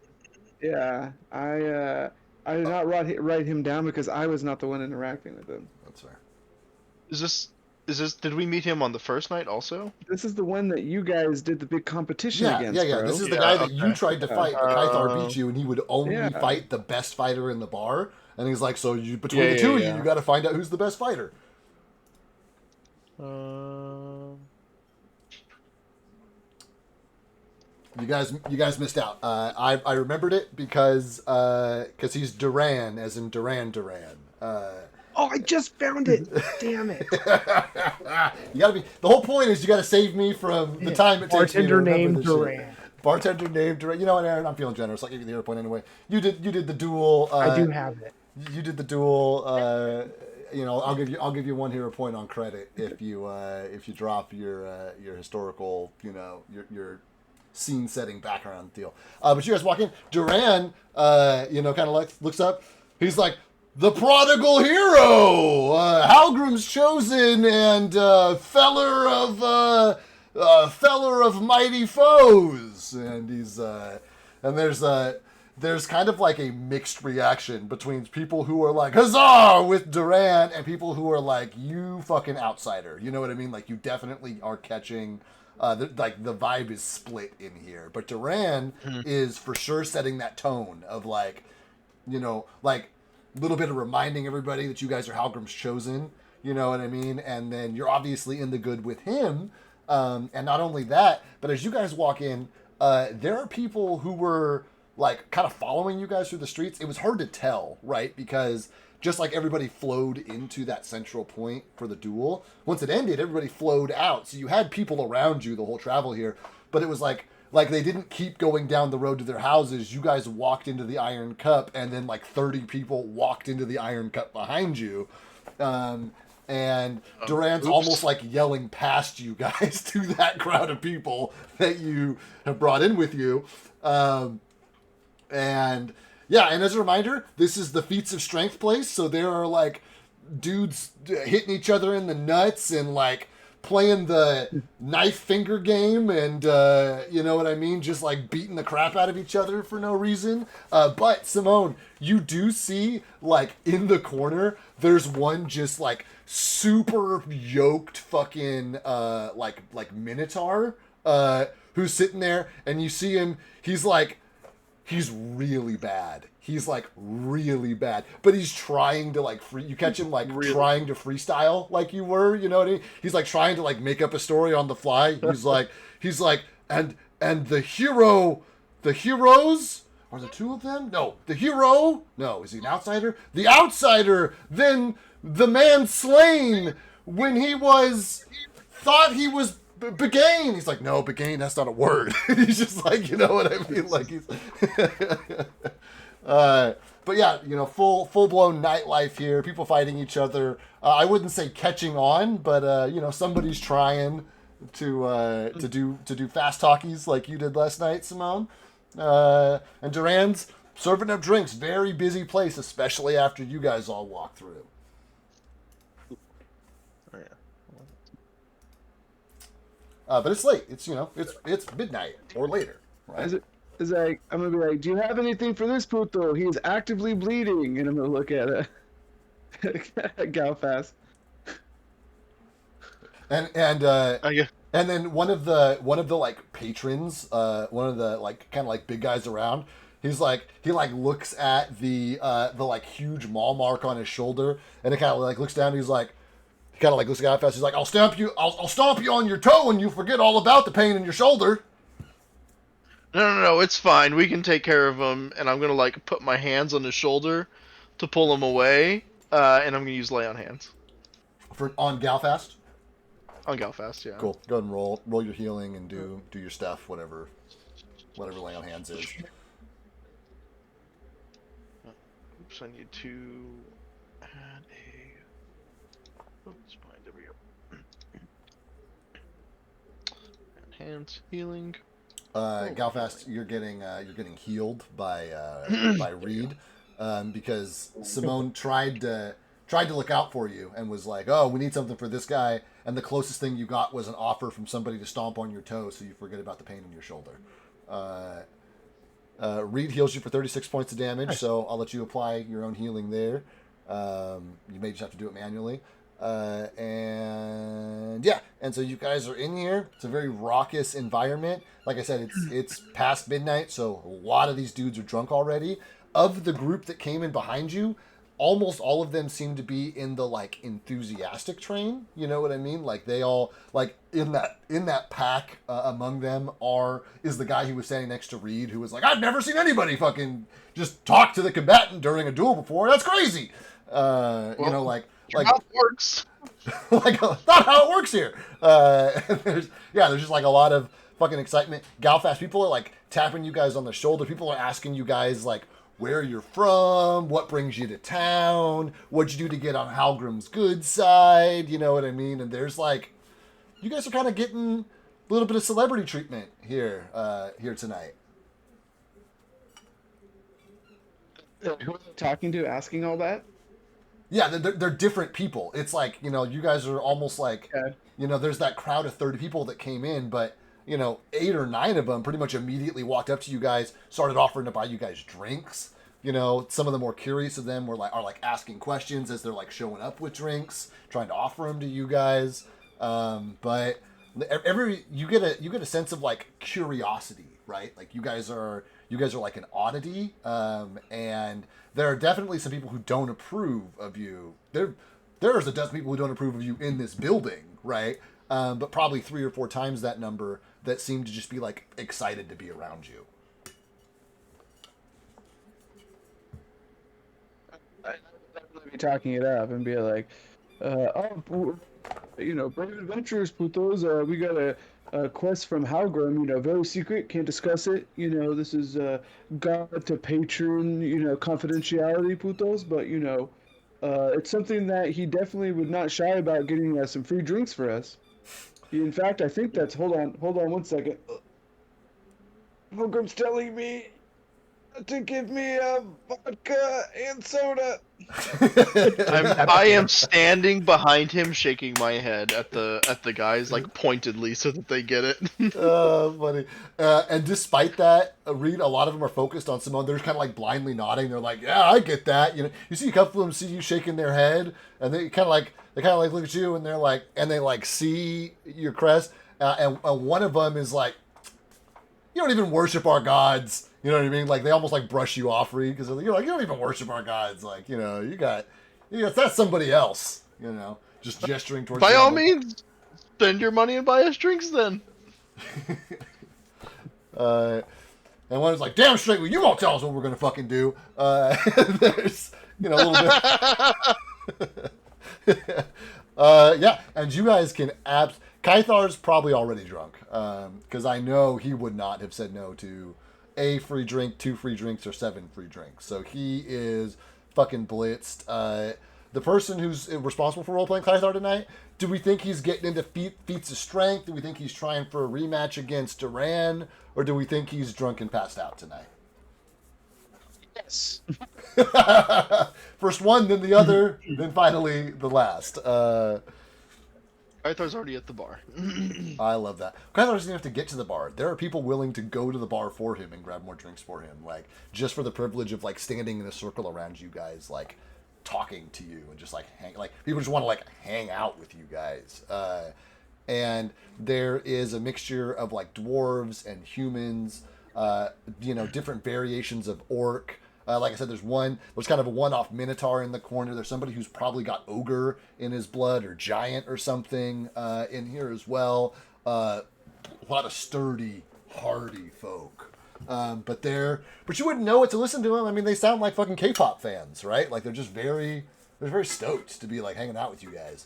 Yeah, I did not write him down because I was not the one interacting with him. That's fair. Is this? Did we meet him on the first night also? This is the one that you guys did the big competition against, Yeah. bro. This is the Yeah, guy that okay. you tried to fight, but Kythar beat you, and he would only Yeah. fight the best fighter in the bar. And he's like, so between Yeah, the two of yeah. you got to find out who's the best fighter. You guys missed out. I remembered it because he's Duran, as in Duran. Oh, I just found it. Damn it. You gotta be. The whole point is you gotta save me from the time it takes me to Bartender remember named this shit. Duran. Bartender named Duran. You know what, Aaron? I'm feeling generous. I'll give you the hero point anyway. You did the duel. I do have it. You did the duel. I'll give you one hero point on credit if you drop your historical, your scene setting background deal. But you guys walk in. Duran, kind of looks up. He's like, the prodigal hero, Halgrim's chosen, and feller of mighty foes. And he's and there's kind of like a mixed reaction between people who are like huzzah with Duran and people who are like, you fucking outsider. You know what I mean? Like, you definitely are catching. The vibe is split in here, but Duran is for sure setting that tone of like little bit of reminding everybody that you guys are Halgrim's chosen, you know what I mean? And then you're obviously in the good with him. And not only that, but as you guys walk in, there are people who were like kind of following you guys through the streets. It was hard to tell, right? Because just like everybody flowed into that central point for the duel, once it ended, everybody flowed out. So you had people around you the whole travel here, but it was like like they didn't keep going down the road to their houses. You guys walked into the Iron Cup, and then like 30 people walked into the Iron Cup behind you. And Duran's almost like yelling past you guys to that crowd of people that you have brought in with you. And yeah, and as a reminder, this is the Feats of Strength place, so there are like dudes hitting each other in the nuts and like playing the knife finger game, and you know what I mean, just like beating the crap out of each other for no reason. But Simone, you do see like in the corner, there's one just like super yoked fucking like minotaur who's sitting there, and you see him. He's really bad. He's like really bad, but he's trying to like you catch him like trying to freestyle like you were, you know what I mean? He's like trying to like make up a story on the fly. He's like, and the heroes, are there two of them? No, the hero, no, is he an outsider? The outsider, then the man slain when he thought he was Begain. He's like, no, Begain, that's not a word. He's just like, you know what I mean? Like he's but yeah, you know, full blown nightlife here. People fighting each other. I wouldn't say catching on, but you know, somebody's trying to do fast talkies like you did last night, Simone. And Duran's serving up drinks. Very busy place, especially after you guys all walk through. Oh, yeah. But it's late. It's, you know, it's midnight or later, right? Is like, I'm gonna be like, do you have anything for this puto? He's actively bleeding, and I'm gonna look at Galfast. And then one of the like patrons, one of the like kind of like big guys around, he like looks at the like huge maul mark on his shoulder, and it kind of like looks down. And he kind of like looks at Galfast. He's like, I'll stomp you on your toe, and you forget all about the pain in your shoulder. No, it's fine. We can take care of him, and I'm gonna like put my hands on his shoulder to pull him away, and I'm gonna use lay on hands. On Galfast? On Galfast, yeah. Cool. Go ahead and roll your healing and do your stuff, whatever lay on hands is. Oops, I need to add a. Oops, fine, there we go. And hands healing. Galfast, you're getting healed by Reed, because Simone tried to look out for you and was like, oh, we need something for this guy, and the closest thing you got was an offer from somebody to stomp on your toe, so you forget about the pain in your shoulder. Reed heals you for 36 points of damage, nice. So I'll let you apply your own healing there. You may just have to do it manually. And so you guys are in here. It's a very raucous environment. Like I said, it's past midnight, so a lot of these dudes are drunk already. Of the group that came in behind you, almost all of them seem to be in the like enthusiastic train. You know what I mean? Like they all like in that pack among them is the guy who was standing next to Reed, who was like, I've never seen anybody fucking just talk to the combatant during a duel before. That's crazy. You know, like how it works. Like not how it works here. There's just like a lot of fucking excitement. Galfast, people are like tapping you guys on the shoulder. People are asking you guys like where you're from, what brings you to town, what'd you do to get on Halgrim's good side, you know what I mean? And there's like, you guys are kind of getting a little bit of celebrity treatment here tonight. Who are they talking to, asking all that? Yeah, they're different people. It's like, you know, you guys are almost like, okay. You know, there's that crowd of 30 people that came in, but, you know, 8 or 9 of them pretty much immediately walked up to you guys, started offering to buy you guys drinks. You know, some of the more curious of them are like asking questions as they're like showing up with drinks, trying to offer them to you guys. But you get a sense of like curiosity, right? Like you guys are like an oddity, and there are definitely some people who don't approve of you. There's a dozen people who don't approve of you in this building, right? But probably 3 or 4 times that number that seem to just be like excited to be around you. I'd definitely be talking it up and be like, you know, brave adventurers, putos. We got a quest from Halgrim, you know, very secret, can't discuss it. You know, this is God to patron, you know, confidentiality, putos. But you know, it's something that he definitely would not shy about getting some free drinks for us. In fact, I think that's. Hold on one second. Halgrim's telling me to give me a vodka and soda. I am standing behind him, shaking my head at the guys like pointedly so that they get it. Funny. And despite that, Reed, a lot of them are focused on Simone. They're just kind of like blindly nodding. They're like, "Yeah, I get that." You know, you see a couple of them see you shaking their head, and they kind of like look at you, and they're like, and they like see your crest, and one of them is like, "You don't even worship our gods." You know what I mean? Like they almost like brush you off, Reed, because you're like, "You don't even worship our gods." Like, you know, you got that's somebody else. You know, just gesturing towards. By the all other. means, spend your money and buy us drinks then. And one is like, damn straight, well, you won't tell us what we're going to fucking do. There's, you know, a little bit. Yeah, and you guys can Kythar's probably already drunk. Because I know he would not have said no to a free drink, 2 free drinks, or 7 free drinks. So he is fucking blitzed. The person who's responsible for role-playing Kythar tonight, do we think he's getting into feats of strength? Do we think he's trying for a rematch against Duran? Or do we think he's drunk and passed out tonight? Yes. First one, then the other, then finally the last. Arthur's already at the bar. I love that. Kythar doesn't have to get to the bar. There are people willing to go to the bar for him and grab more drinks for him. Like, just for the privilege of, like, standing in a circle around you guys, like, talking to you and just, like, people just want to, like, hang out with you guys. And there is a mixture of like dwarves and humans, you know, different variations of orc. Like I said, there's kind of a one-off minotaur in the corner. There's somebody who's probably got ogre in his blood or giant or something in here as well. A lot of sturdy, hardy folk. But you wouldn't know it to listen to them. I mean, they sound like fucking K-pop fans, right? Like they're very stoked to be like hanging out with you guys.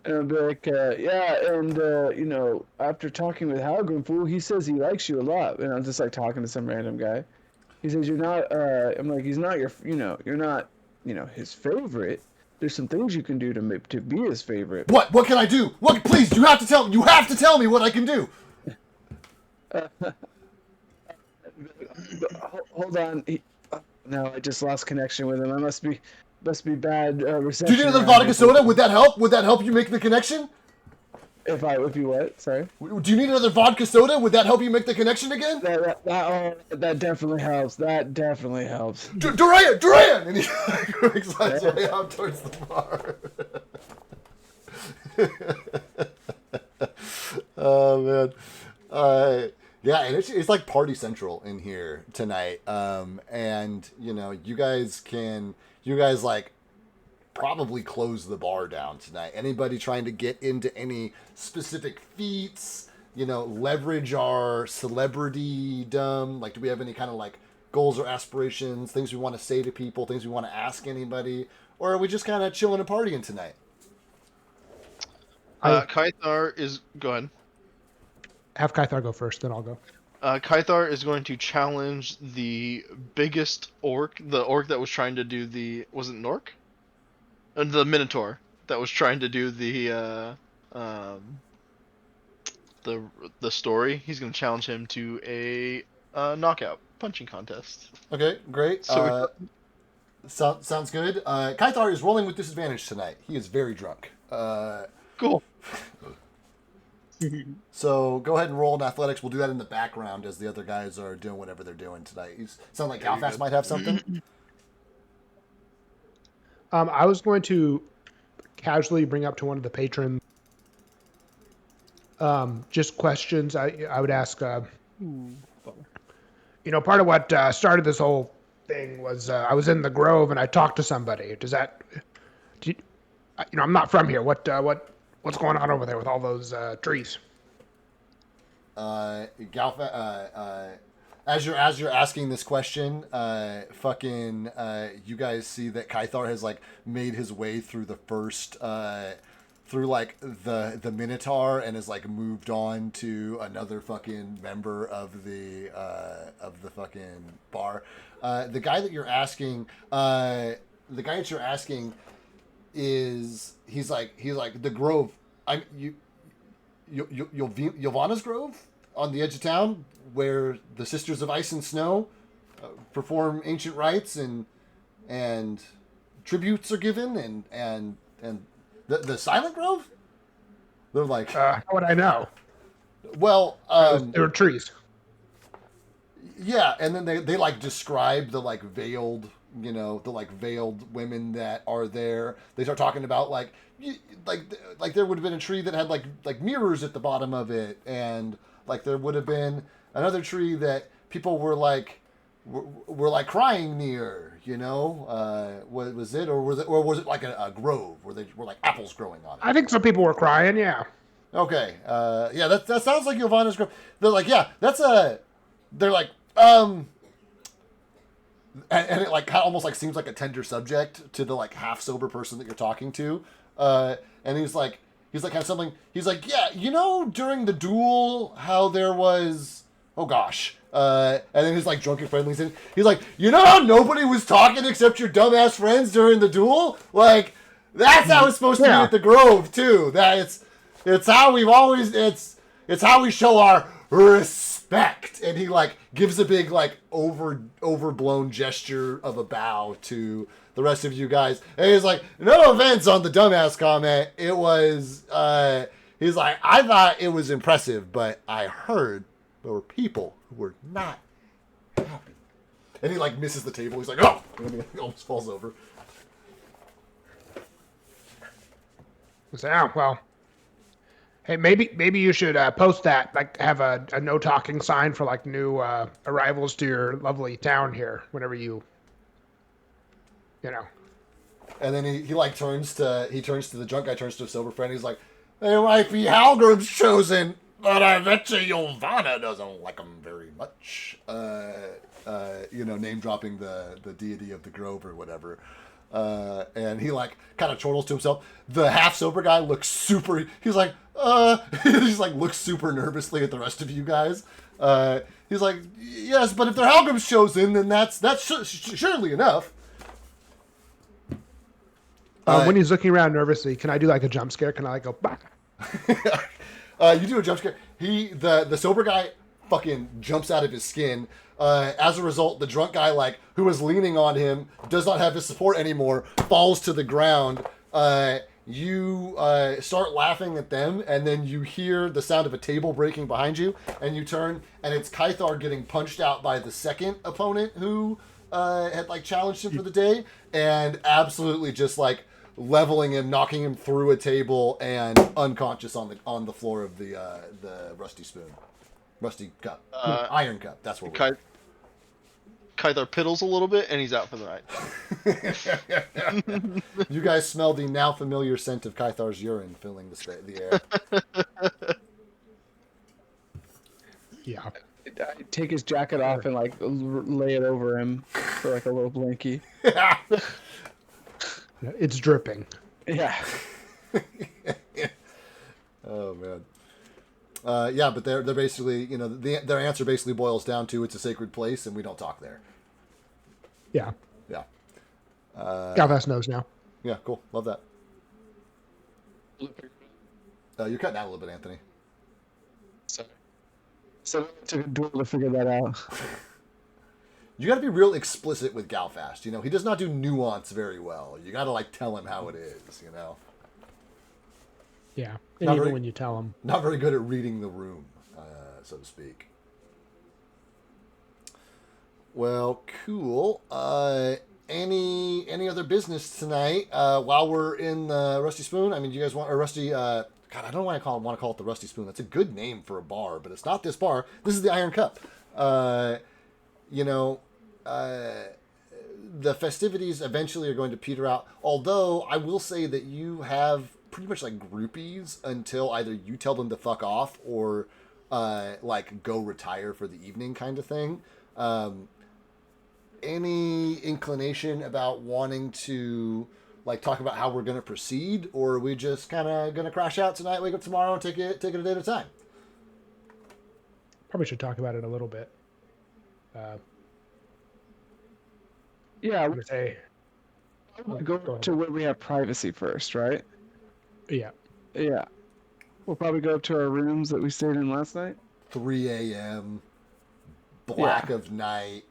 And I'll be like, yeah, and you know, after talking with Halgrim, fool, he says he likes you a lot. And I'm just like talking to some random guy. He says you're not. I'm like, he's not your. You know, you're not. You know, his favorite. There's some things you can do to be his favorite. What? What can I do? What? Please, you have to tell me what I can do. Hold on. No, I just lost connection with him. I must be bad reception. Do you need another vodka soda? Would that help? Would that help you make the connection? If you what? Sorry. Do you need another vodka soda? Would that help you make the connection again? That definitely helps. That definitely helps. Duran! And he excites way out towards the bar. Oh man. Yeah, and it's like party central in here tonight. And you know, you guys like probably close the bar down tonight. Anybody trying to get into any specific feats, you know, leverage our celebrity-dom? Like, do we have any kind of like goals or aspirations, things we want to say to people, things we want to ask anybody, or are we just kind of chilling and partying tonight? Kythar is... Go ahead. Have Kythar go first, then I'll go. Kythar is going to challenge the biggest orc, the orc that was trying to do the... Was it an orc? The Minotaur that was trying to do the story. He's going to challenge him to a knockout punching contest. Okay, great. So sounds good. Kythar is rolling with disadvantage tonight. He is very drunk. Cool. So go ahead and roll in athletics. We'll do that in the background as the other guys are doing whatever they're doing tonight. Sound like Galfast might have something. I was going to casually bring up to one of the patrons just questions. I would ask, you know, part of what started this whole thing was I was in the Grove and I talked to somebody. You know, I'm not from here. What's going on over there with all those trees? As you're asking this question, you guys see that Kythar has like made his way through the first through like the Minotaur and has like moved on to another fucking member of the fucking bar. The guy that you're asking, is he's like the Grove. Yovana's Grove on the edge of town where the Sisters of Ice and Snow perform ancient rites and tributes are given and the Silent Grove. They're like, How would I know? well, There were trees. yeah, and then they like describe the like veiled, the like veiled women that are there. They start talking about like there would have been a tree that had like mirrors at the bottom of it, and like there would have been another tree that people were like like crying near. Was it or was it like a grove where they were like apples growing on it? I think some people were crying. Yeah. Okay. Yeah, that sounds like Giovanna's Grove. They're like, yeah, they're like, and it like kind of almost like seems like a tender subject to the like half sober person that you're talking to. And he's like kind of something. He's like, yeah, during the duel, how there was, oh gosh. And then he's like drunken friendly. He's like, how nobody was talking except your dumbass friends during the duel? Like, that's how it's supposed to be at the Grove too. That it's how we've always, it's how we show our respect. And he like gives a big like overblown gesture of a bow to the rest of you guys. And he's like, no offense on the dumbass comment. It was, he's like, I thought it was impressive, but I heard there were people who were not happy. And he like misses the table. He's like, oh, and he almost falls over. So, yeah, well, hey, maybe you should post that, like have a no talking sign for like new arrivals to your lovely town here whenever you know. And then he like turns to the drunk guy, turns to a sober friend. He's like, they might be Halgrim's chosen, but I bet you Giovanna doesn't like him very much. Name dropping the deity of the Grove or whatever. And he like kind of chortles to himself. The half sober guy looks super. He's like, he's like looks super nervously at the rest of you guys. He's like, yes, but if they're Halgrim's chosen, then that's surely enough. When he's looking around nervously, can I do like a jump scare? Can I like go bah? You do a jump scare. The sober guy fucking jumps out of his skin. As a result, the drunk guy, like, who was leaning on him, does not have his support anymore, falls to the ground. You start laughing at them, and then you hear the sound of a table breaking behind you, and you turn, and it's Kythar getting punched out by the second opponent who had, like, challenged him for the day, and absolutely just, like, leveling him, knocking him through a table, and unconscious on the floor of the rusty spoon. Rusty cup. Iron cup. That's what we're Kythar piddles a little bit, and he's out for the night. You guys smell the now familiar scent of Kythar's urine filling the air. Yeah. I take his jacket off and like lay it over him for like a little blankie. It's dripping. Yeah. Oh man. Yeah, but they're basically, their answer basically boils down to it's a sacred place and we don't talk there. Yeah. Yeah. Galvas knows now. Yeah, cool. Love that. You're cutting out a little bit, Anthony. Sorry. So it took a duel to figure that out. You got to be real explicit with Galfast. He does not do nuance very well. You got to like tell him how it is. Yeah. And even when you tell him, not very good at reading the room, so to speak. Well, cool. Any other business tonight while we're in the Rusty Spoon? I mean, do you guys want a Rusty? God, I don't want to call it the Rusty Spoon. That's a good name for a bar, but it's not this bar. This is the Iron Cup. The festivities eventually are going to peter out. Although I will say that you have pretty much like groupies until either you tell them to fuck off or like go retire for the evening kind of thing. Any inclination about wanting to like talk about how we're gonna proceed, or are we just kind of gonna crash out tonight, wake up tomorrow, and take it a day at a time? Probably should talk about it a little bit. Yeah, I'm gonna say, go go ahead. to where we have privacy first, right? Yeah. Yeah. We'll probably go up to our rooms that we stayed in last night. 3 a.m. black Yeah. of night.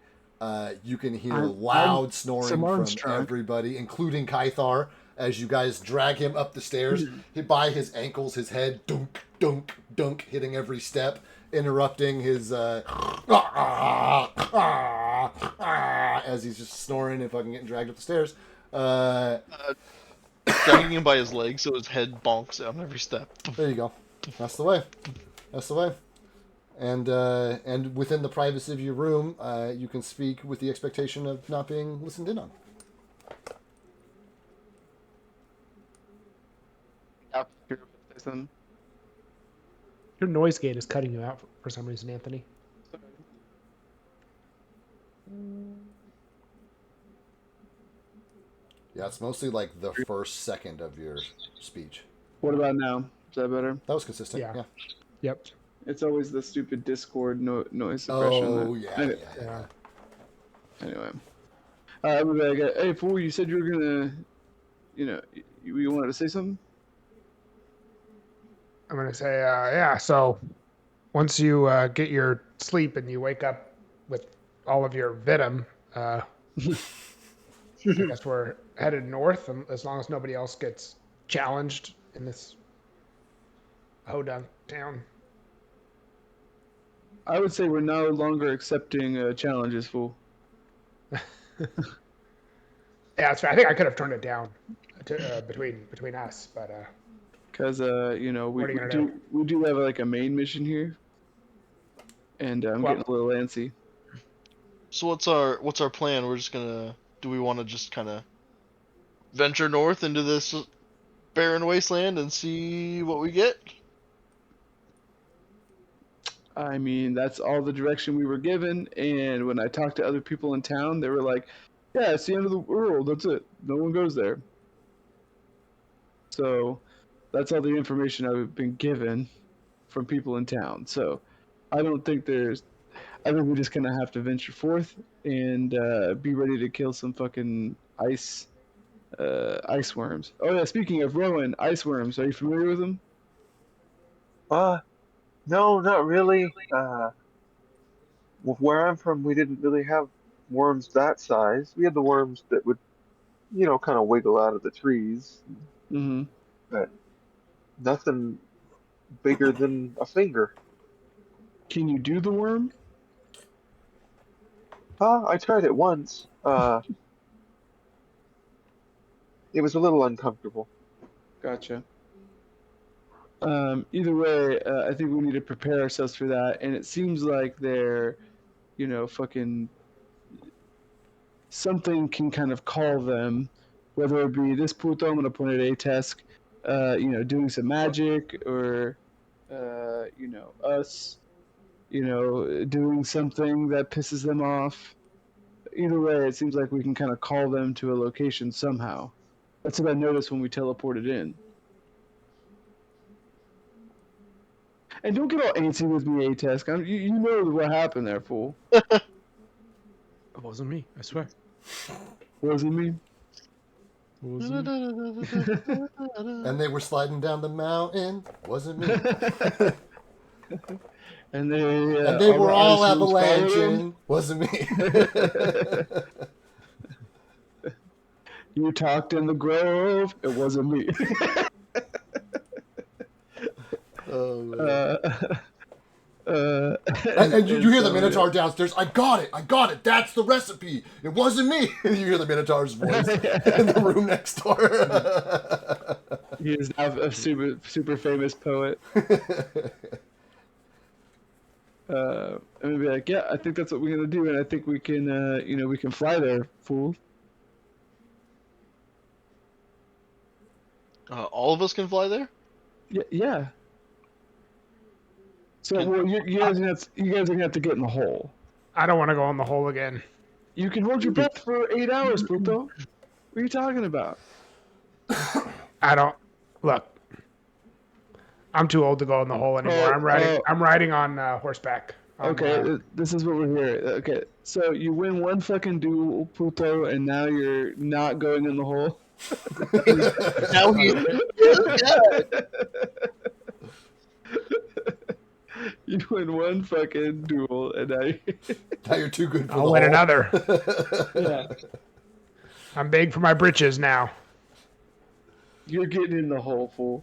You can hear I'm loud snoring from Armstrong. everybody, including Kythar, as you guys drag him up the stairs. By his ankles, his head dunk, dunk, dunk, hitting every step, interrupting his as he's just snoring and fucking getting dragged up the stairs. Dragging him by his legs so his head bonks on every step. There you go. That's the way. That's the way. And within the privacy of your room, you can speak with the expectation of not being listened in on. Your noise gate is cutting you out for some reason, Anthony. Yeah, it's mostly like the first second of your speech. What about now? Is that better? That was consistent. Yeah. Yeah. Yep. It's always the stupid Discord noise suppression. Oh yeah, Anyway. yeah. Anyway. I'll be like, hey, fool, you said you were gonna, you wanted to say something? I'm gonna say, yeah. So once you get your sleep and you wake up with all of your venom, I guess we're headed north, as long as nobody else gets challenged in this hodunk town. I would say we're no longer accepting challenges, fool. Yeah, that's right. I think I could have turned it down between us, but Because What are you gonna do? we do have like a main mission here, and I'm getting a little antsy. So what's our plan? We're just gonna. Do we want to just kind of venture north into this barren wasteland and see what we get? I mean, that's all the direction we were given, and when I talked to other people in town, they were like, yeah, it's the end of the world, that's it. No one goes there. So, that's all the information I've been given from people in town. So, I think we're just gonna have to venture forth and be ready to kill some fucking ice worms. Oh yeah, speaking of Rowan, ice worms, are you familiar with them? No, not really. Where I'm from, we didn't really have worms that size. We had the worms that would, kind of wiggle out of the trees, Mm-hmm. but nothing bigger than a finger. Can you do the worm? I tried it once. It was a little uncomfortable. Gotcha. Either way, I think we need to prepare ourselves for that, and it seems like they're, fucking something can kind of call them, whether it be this puto, I'm gonna point at A-Tesk, doing some magic, or, us, doing something that pisses them off. Either way, it seems like we can kind of call them to a location somehow. That's what I noticed when we teleported in. And don't get all antsy with me, A-Tesk. You know what happened there, fool. it wasn't me. I swear. Wasn't me. It wasn't me. And they were sliding down the mountain. Wasn't me. And they were all avalanching. avalanching. Wasn't me. You talked in the grove. It wasn't me. And you hear the Minotaur downstairs. I got it. That's the recipe. It wasn't me. You hear the Minotaur's voice in the room next door. He is now a super famous poet. And we'd be like, yeah, I think that's what we're gonna do, and I think we can, we can fly there, fool. All of us can fly there. Yeah. So, well, you guys are gonna have to get in the hole. I don't want to go in the hole again. You can hold your breath for 8 hours, puto. What are you talking about? I don't look. I'm too old to go in the hole anymore. I'm riding on horseback. Okay, this is what we're here. Okay, so you win one fucking duel, Puto, and now you're not going in the hole. Now he. You win one fucking duel, and Now you're too good for I'll the win hole. another. yeah, I'm big for my britches now. you're getting in the hole, fool.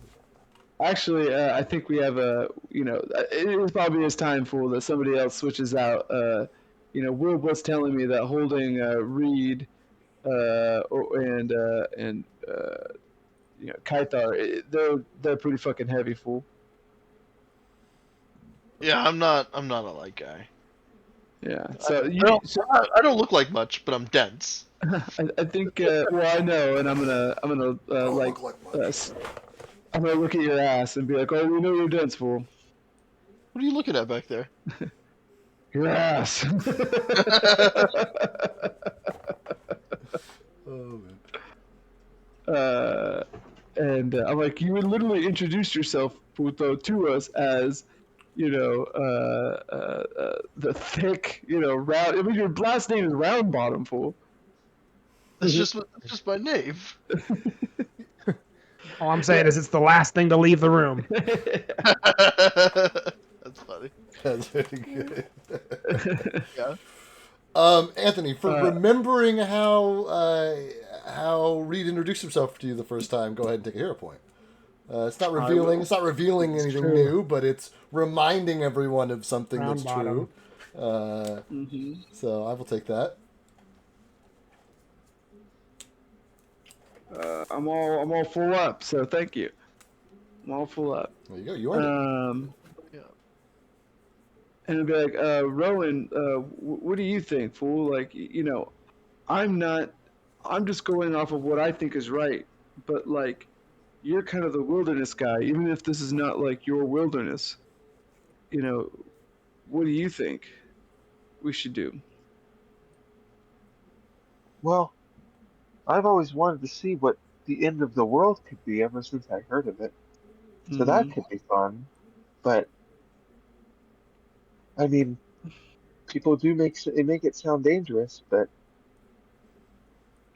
Actually, I think we have it is probably his time, fool, that somebody else switches out. Will was telling me that holding Reed and Kaitar, they're pretty fucking heavy, fool. Yeah, I'm not a light guy. Yeah. So I don't look like much, but I'm dense. I think. Well, I know, and I'm gonna Don't like. look like much. I'm gonna look at your ass and be like, "Oh, we know you're dense, fool. What are you looking at back there? Your ass." Oh, man. And I'm like, you would literally introduce yourself, Puto, to us as, the thick, round. I mean, your last name is Round Bottom, fool. That's just my name. All I'm saying is it's the last thing to leave the room. That's funny. That's very good. Yeah. Anthony, for remembering how Reed introduced himself to you the first time, go ahead and take a hero point. It's not revealing. It's not revealing anything true. new, but it's reminding everyone of something Round that's bottom. true. So I will take that. I'm all full up, so thank you. I'm all full up. There you go. You earned it. Yeah. And it'd be like, Rowan, what do you think, fool? Like, I'm just going off of what I think is right, but like, you're kind of the wilderness guy, even if this is not like your wilderness. What do you think we should do? Well, I've always wanted to see what the end of the world could be ever since I heard of it. So that could be fun. But I mean, people do make it sound dangerous, but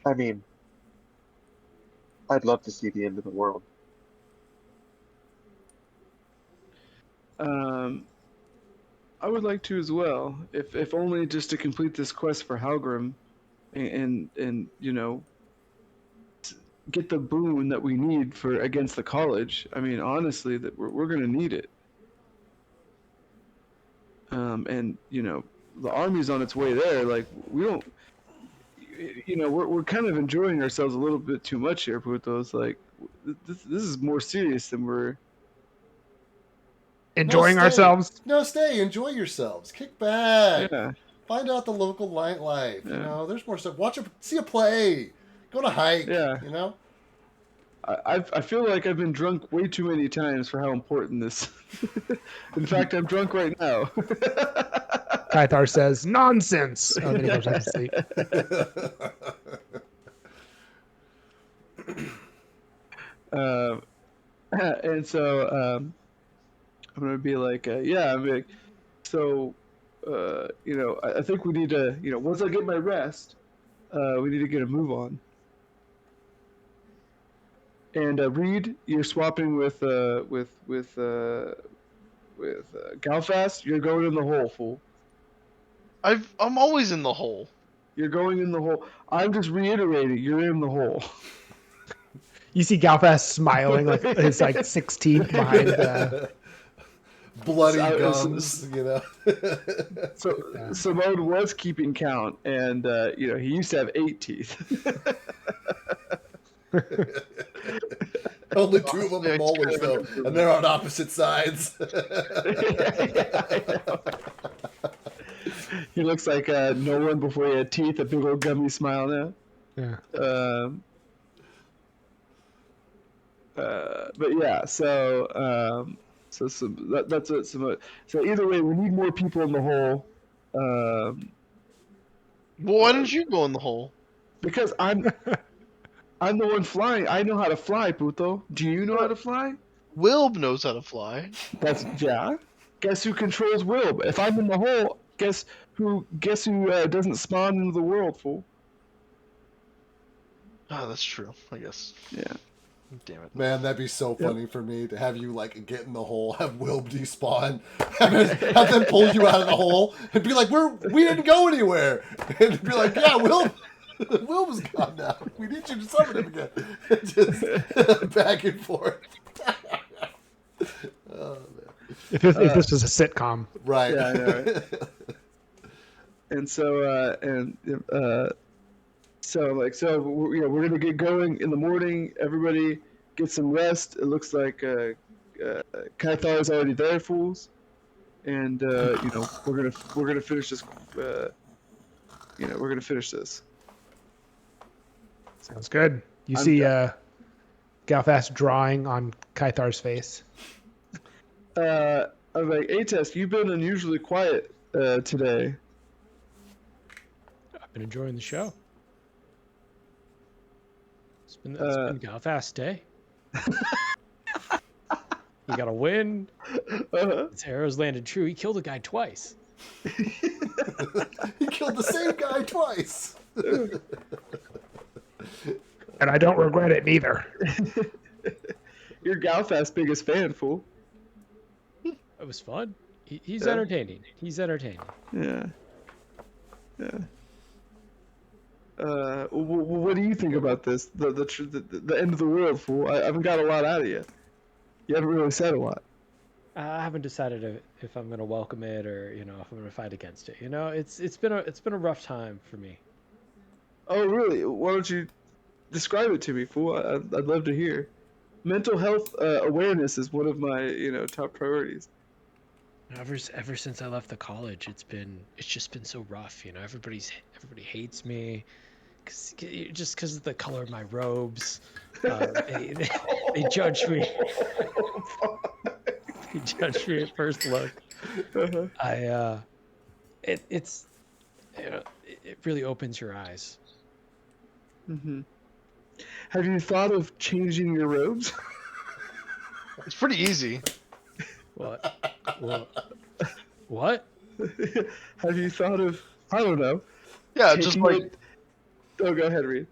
I mean, I'd love to see the end of the world. I would like to as well, if only just to complete this quest for Halgrim, and get the boon that we need for against the college. I mean, honestly, that we're gonna need it. And the army's on its way there. Like, we don't, we're kind of enjoying ourselves a little bit too much here, Putos. Like, this is more serious than we're Enjoying No, stay. ourselves. No, stay. Enjoy yourselves. Kick back. Yeah. Find out the local nightlife. Yeah. You know, there's more stuff. See a play. Go on a hike. Yeah. You know. I feel like I've been drunk way too many times for how important this. In fact, I'm drunk right now. Kaithar says, nonsense. Oh, then he goes back to sleep. And so I'm gonna be like, yeah, I'm like, so, I think we need to, once I get my rest, we need to get a move on. And Reed, you're swapping with Galfast. You're going in the hole, fool. I'm always in the hole. You're going in the hole. I'm just reiterating. You're in the hole. You see Galfast smiling like his 16th behind. Bloody gums, you know. So Simone was keeping count, and he used to have 8 teeth. Only 2 of them are molars, though, and they're on opposite sides. He looks like Nolan before he had teeth, a big old gummy smile now. Yeah. But yeah, so that's what Simone. So either way, we need more people in the hole. Well, why didn't you go in the hole? Because I'm I'm the one flying. I know how to fly, puto. Do you know how to fly? Wilb knows how to fly. That's yeah. Guess who controls Will? If I'm in the hole, guess who doesn't spawn into the world, fool? Ah, that's true. I guess. Yeah. Damn it. Man, that'd be so funny for me to have you like get in the hole, have Wilb despawn, have them pull you out of the hole, and be like, we didn't go anywhere, and be like, yeah, Wilb was gone now. We need you to summon him again. Just back and forth. Oh, man. If this was a sitcom. Right. Yeah, I know, right? And so we're gonna get going in the morning. Everybody get some rest. It looks like Cathar is already there, fools. And we're gonna finish this. We're gonna finish this. Sounds good. You I'm see done. Galfast drawing on Kythar's face. I'm like, Ates, you've been unusually quiet today. I've been enjoying the show. It's been Galfast's day. He got a win. His arrows landed true. He killed a guy twice. He killed the same guy twice. And I don't regret it neither. You're Galfast's biggest fan, fool. It was fun. He's Yeah. entertaining. He's entertaining. Yeah. Yeah. What do you think about this? The end of the world, fool. I haven't got a lot out of you. You haven't really said a lot. I haven't decided if I'm gonna welcome it or if I'm gonna fight against it. It's been a rough time for me. Oh, really? Why don't you describe it to me, fool? I'd love to hear. Mental health awareness is one of my top priorities. Ever since I left the college, it's just been so rough. Everybody hates me, just because of the color of my robes. They judge me. They judge me at first look. It really opens your eyes. Mm-hmm. Have you thought of changing your robes? It's pretty easy. What? What? Have you thought of? I don't know. Yeah, just taking like it- Oh, go ahead, Reed.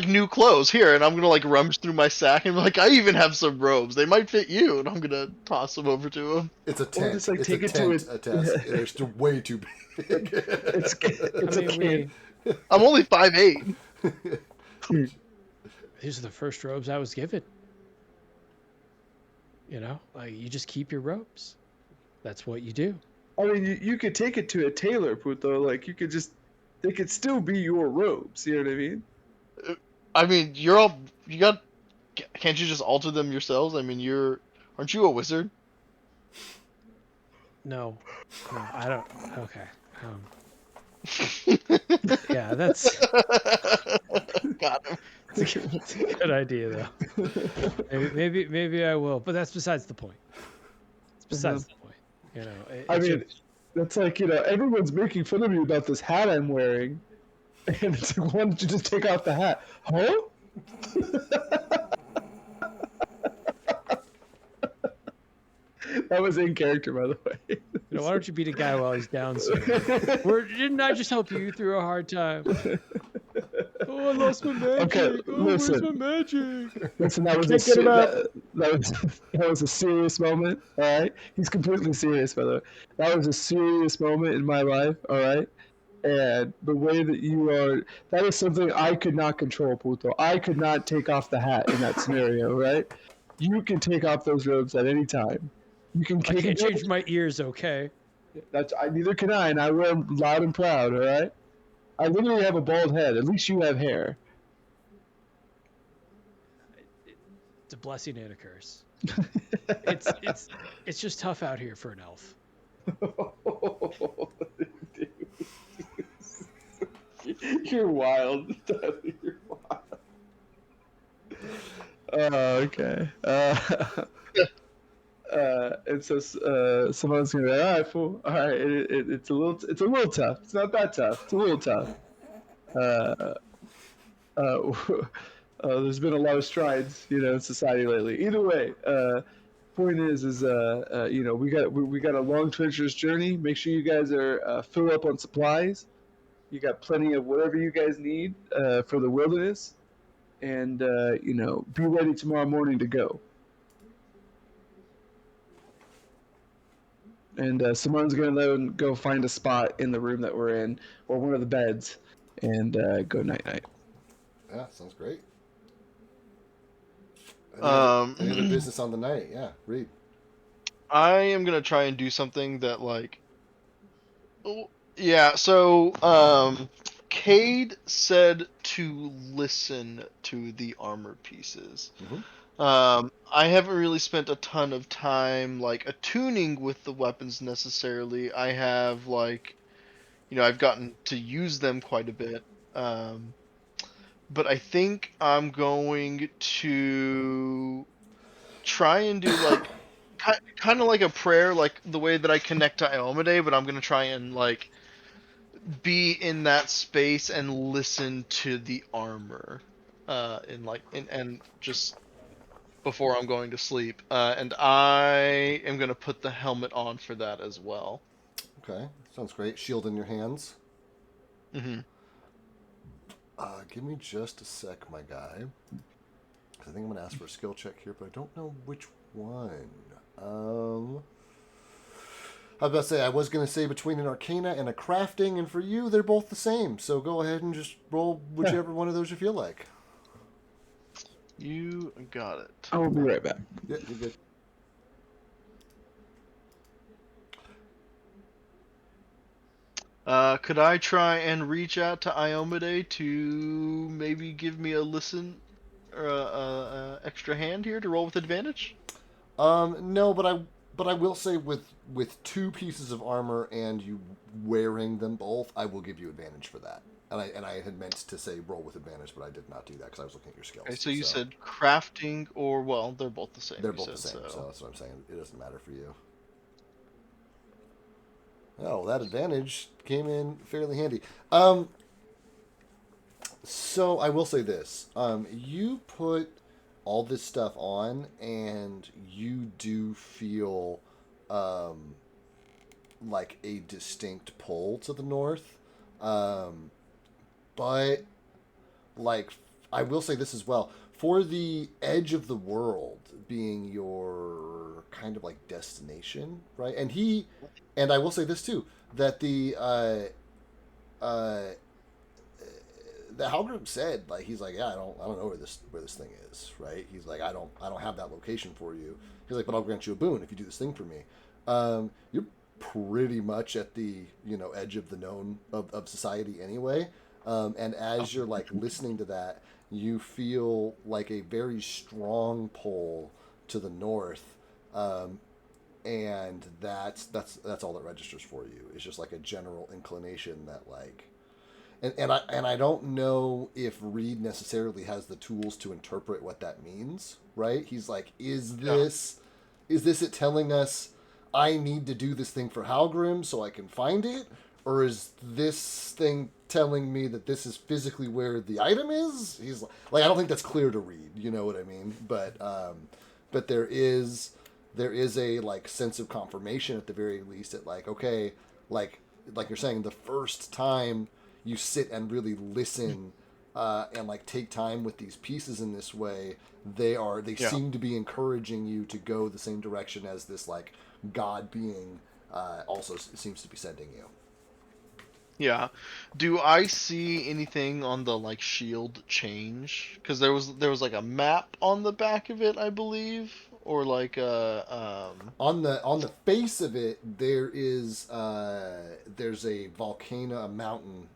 new clothes here, and I'm gonna like rummage through my sack and be like, I even have some robes. They might fit you, and I'm gonna toss them over to him. It's a tent. just, like, it's take a it to tent. A test. They're still way too big. It's I a mean, kid. I'm only 5'8". these are the first robes I was given. Like you just keep your robes. That's what you do. I mean, you could take it to a tailor, puto. Like you could they could still be your robes. You know what I mean? I mean, can't you just alter them yourselves? I mean, aren't you a wizard? No, I don't. Okay. Yeah, that's Got him. it's a good idea though. Maybe I will, but that's besides the point. It's besides the point. I it's mean, that's like everyone's making fun of me about this hat I'm wearing, and it's like, why don't you just take off the hat? Huh? That was in character, by the way. why don't you beat a guy while he's down? So didn't I just help you through a hard time? Oh, I lost my magic. Okay, Where's listen. my magic? Listen, that was Can't get him out. that was a serious moment. All right, he's completely serious, by the way. That was a serious moment in my life. All right, and the way that you are—that is something I could not control, Puto. I could not take off the hat in that scenario. Right? You can take off those robes at any time. You can. I can't change my ears, okay? Neither can I, and I wear them loud and proud. All right. I literally have a bald head. At least you have hair. It's a blessing and a curse. It's just tough out here for an elf. You're wild. You're wild. Okay. And so someone's gonna be like, all right, fool. All right, it's a little tough. It's not that tough. It's a little tough. There's been a lot of strides, in society lately. Either way, point is, we got a long, treacherous journey. Make sure you guys are fill up on supplies. You got plenty of whatever you guys need for the wilderness, and be ready tomorrow morning to go. And Simone's gonna go find a spot in the room that we're in, or one of the beds, and go night night. Yeah, sounds great. Any other Um, business on the night? Yeah, Reed. I am gonna try and do something that yeah. So Cade said to listen to the armor pieces. Mm-hmm. I haven't really spent a ton of time attuning with the weapons necessarily. I have I've gotten to use them quite a bit. Um, but I think I'm going to try and do kind of like a prayer, like the way that I connect to Iomade, but I'm gonna try and be in that space and listen to the armor, and just before I'm going to sleep. And I am gonna put the helmet on for that as well. Okay, sounds great. Shield in your hands. Hmm. Give me just a sec, my guy. I think I'm gonna ask for a skill check here, but I don't know which one. I was about to say, I was going to say between an Arcana and a Crafting, and for you, they're both the same. So go ahead and just roll whichever one of those you feel like. You got it. I will be right back. Yeah, you're good. Could I try and reach out to Iomade to maybe give me a listen or a extra hand here to roll with advantage? No, but I will say with two pieces of armor and you wearing them both, I will give you advantage for that. And I had meant to say roll with advantage, but I did not do that because I was looking at your skills. Okay, so you said crafting or well, they're both the same. They're you both the said, same, so that's what I'm saying. It doesn't matter for you. Oh, that advantage came in fairly handy. So I will say this: you put all this stuff on, and you do feel like a distinct pull to the north. But like I will say this as well: for the edge of the world being your kind of like destination, right? And I will say this too, that uh, the Halgrim said, like, he's like, yeah, I don't know where this thing is, right? He's like, I don't have that location for you. He's like, but I'll grant you a boon if you do this thing for me. You're pretty much at the edge of the known of society anyway. And as you're like listening to that, you feel like a very strong pull to the north, and that's all that registers for you. It's just like a general inclination that like and I don't know if Reed necessarily has the tools to interpret what that means, right? He's like, is this it telling us I need to do this thing for Halgrim so I can find it? Or is this thing telling me that this is physically where the item is? He's like I don't think that's clear to read, you know what I mean? But there is a like sense of confirmation at the very least at like, okay, like you're saying, the first time you sit and really listen and like take time with these pieces in this way, they seem to be encouraging you to go the same direction as this like god being also seems to be sending you. Yeah. Do I see anything on the shield change? Because there was like a map on the back of it, I believe, or like on the face of it there's a volcano, a mountain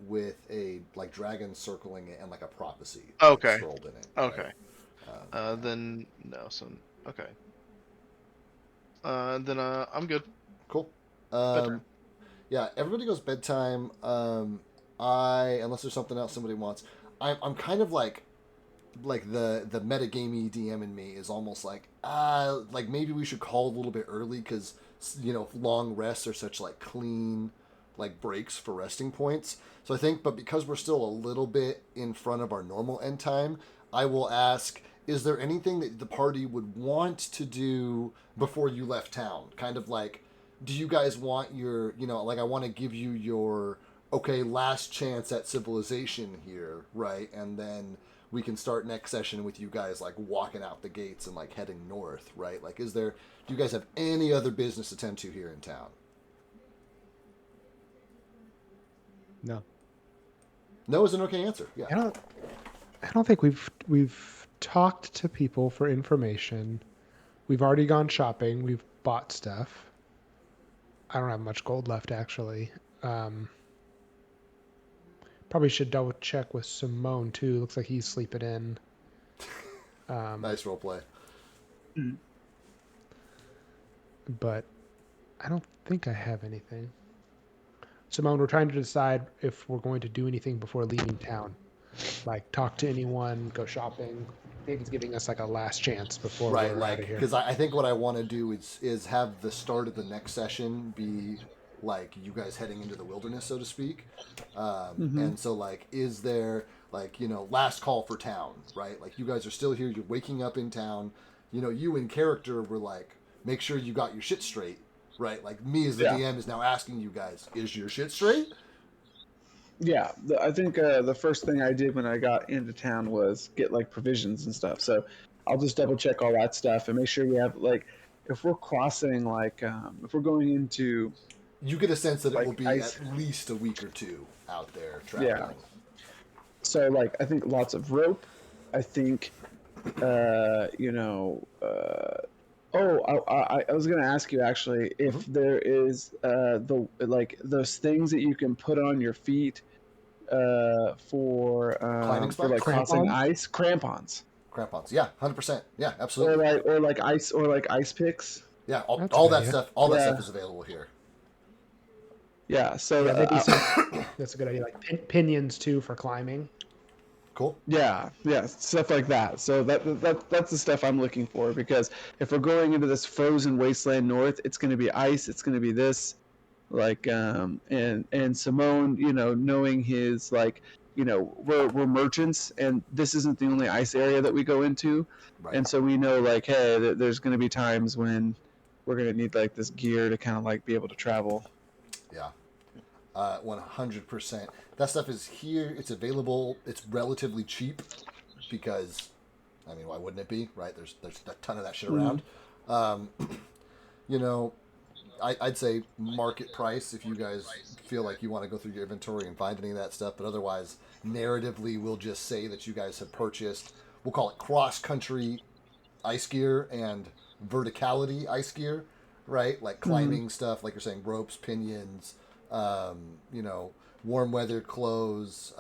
with a like dragon circling it and like a prophecy Okay. scrolled in it. Okay. Right? Then no. So okay. Then I'm good. Cool. Bedtime. Yeah, everybody goes bedtime. Unless there's something else somebody wants, I'm kind of like the metagamey DM in me is almost like maybe we should call a little bit early because long rests are such like clean like breaks for resting points. So I think, but because we're still a little bit in front of our normal end time, I will ask, is there anything that the party would want to do before you left town? Kind of like, do you guys want your, like I want to give you your, okay, last chance at civilization here, right? And then we can start next session with you guys like walking out the gates and like heading north, right? Like, do you guys have any other business to tend to here in town? No. No is an okay answer. Yeah. I don't think we've talked to people for information. We've already gone shopping. We've bought stuff. I don't have much gold left, actually. Probably should double check with Simone too. Looks like he's sleeping in. Nice role play. But I don't think I have anything. Simone, we're trying to decide if we're going to do anything before leaving town. Like talk to anyone, go shopping. David's giving us like a last chance before Right, we're out like, of here. because I think what I want to do is have the start of the next session be like you guys heading into the wilderness, so to speak. And so, like, is there, like, last call for town, right? Like, you guys are still here, you're waking up in town. You in character were like, make sure you got your shit straight, right? Like, me as the DM is now asking you guys, is your shit straight? Yeah, I think the first thing I did when I got into town was get like provisions and stuff. So I'll just double check all that stuff and make sure we have like, if we're crossing like, if we're going into, You get a sense that like, it will be ice. at least a week or two out there traveling. Yeah. So like, I think lots of rope. I think, I was gonna ask you actually if there is the like those things that you can put on your feet for Climbing like spikes? crossing Crampons? ice, crampons, Crampons, yeah, 100%, yeah, absolutely, or like ice picks. yeah, all That's all a good that idea. stuff, all that Yeah. stuff is available here. Yeah. So Yeah, maybe some. That's a good idea. Like pinions too for climbing. Cool. yeah, stuff like that. So that's the stuff I'm looking for, because if we're going into this frozen wasteland north, it's going to be ice. It's going to be this, like, and Simone, knowing his like, we're merchants, and this isn't the only ice area that we go into, Right. and so we know like, hey, there's going to be times when we're going to need like this gear to kind of like be able to travel. Yeah. 100%. That stuff is here. It's available. It's relatively cheap because, I mean, why wouldn't it be, right? There's a ton of that shit around. I'd say market price if you guys feel like you want to go through your inventory and find any of that stuff. But otherwise, narratively, we'll just say that you guys have purchased, we'll call it cross-country ice gear and verticality ice gear, right? Like climbing stuff, like you're saying, ropes, pinions, warm weather clothes,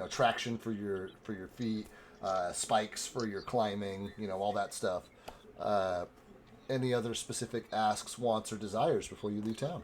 traction for your feet, spikes for your climbing, all that stuff. Any other specific asks, wants, or desires before you leave town?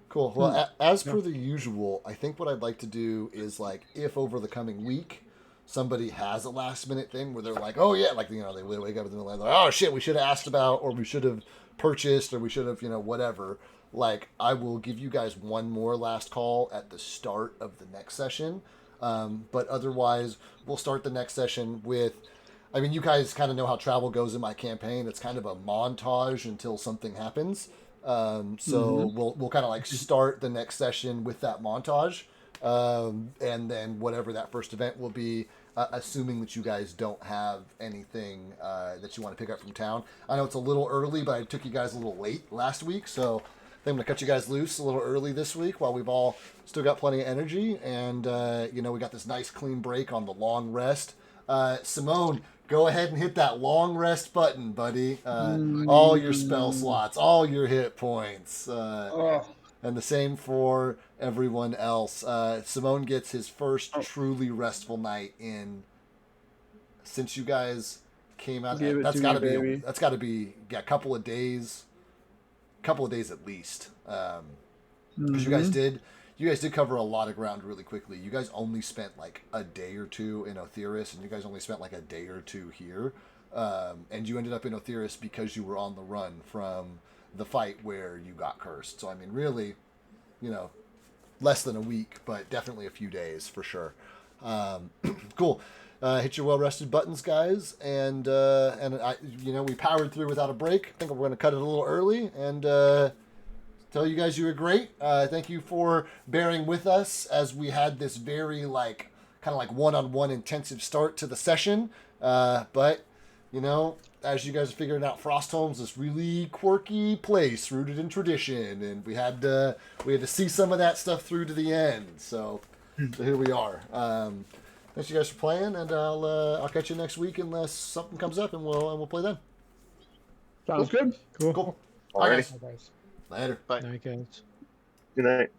Cool. Well, as per the usual, I think what I'd like to do is, like, if over the coming week somebody has a last minute thing where they're like, oh yeah, like, they wake up in the middle of the night, like, oh shit, we should have asked about, or we should have purchased, or we should have, whatever. Like, I will give you guys one more last call at the start of the next session. But otherwise, we'll start the next session with, I mean, you guys kind of know how travel goes in my campaign. It's kind of a montage until something happens. So we'll kind of like start the next session with that montage. And then whatever that first event will be, assuming that you guys don't have anything that you want to pick up from town. I know it's a little early, but I took you guys a little late last week, so I think I'm going to cut you guys loose a little early this week while we've all still got plenty of energy. And, we got this nice clean break on the long rest. Simone, go ahead and hit that long rest button, buddy. All your spell slots, all your hit points. And the same for everyone else. Simone gets his first truly restful night in since you guys came out. That's got to be a couple of days at least. Because you guys did cover a lot of ground really quickly. You guys only spent like a day or two in Otheris, and you guys only spent like a day or two here. and you ended up in Otheris because you were on the run from the fight where you got cursed. So I mean, really, less than a week, but definitely a few days for sure. Cool. Hit your well-rested buttons, guys, and we powered through without a break. I think we're going to cut it a little early and tell you guys you were great. Thank you for bearing with us as we had this very kind of like one-on-one intensive start to the session. But as you guys are figuring out, Frostholm's this really quirky place rooted in tradition, and we had to see some of that stuff through to the end. So here we are. Thanks you guys for playing, and I'll catch you next week unless something comes up, and we'll play then. Sounds good. Cool. All right, Alrighty. guys. Bye, guys. Later. Bye. Night, guys. Good night.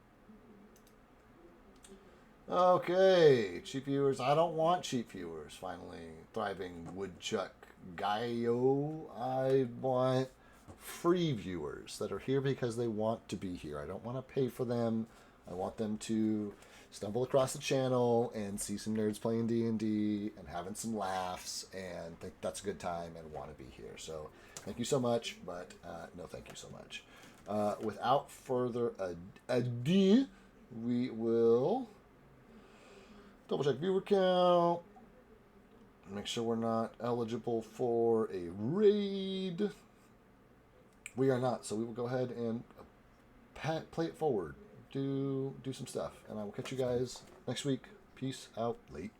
Okay, cheap viewers. I don't want cheap viewers. Finally, thriving woodchuck Gaio. I want free viewers that are here because they want to be here. I don't want to pay for them. I want them to stumble across the channel and see some nerds playing D&D and having some laughs and think that's a good time and want to be here. So thank you so much, but no thank you so much. Without further ado, we will double check viewer count. Make sure we're not eligible for a raid. We are not, so we will go ahead and play it forward. Do some stuff, and I will catch you guys next week. Peace out. Late.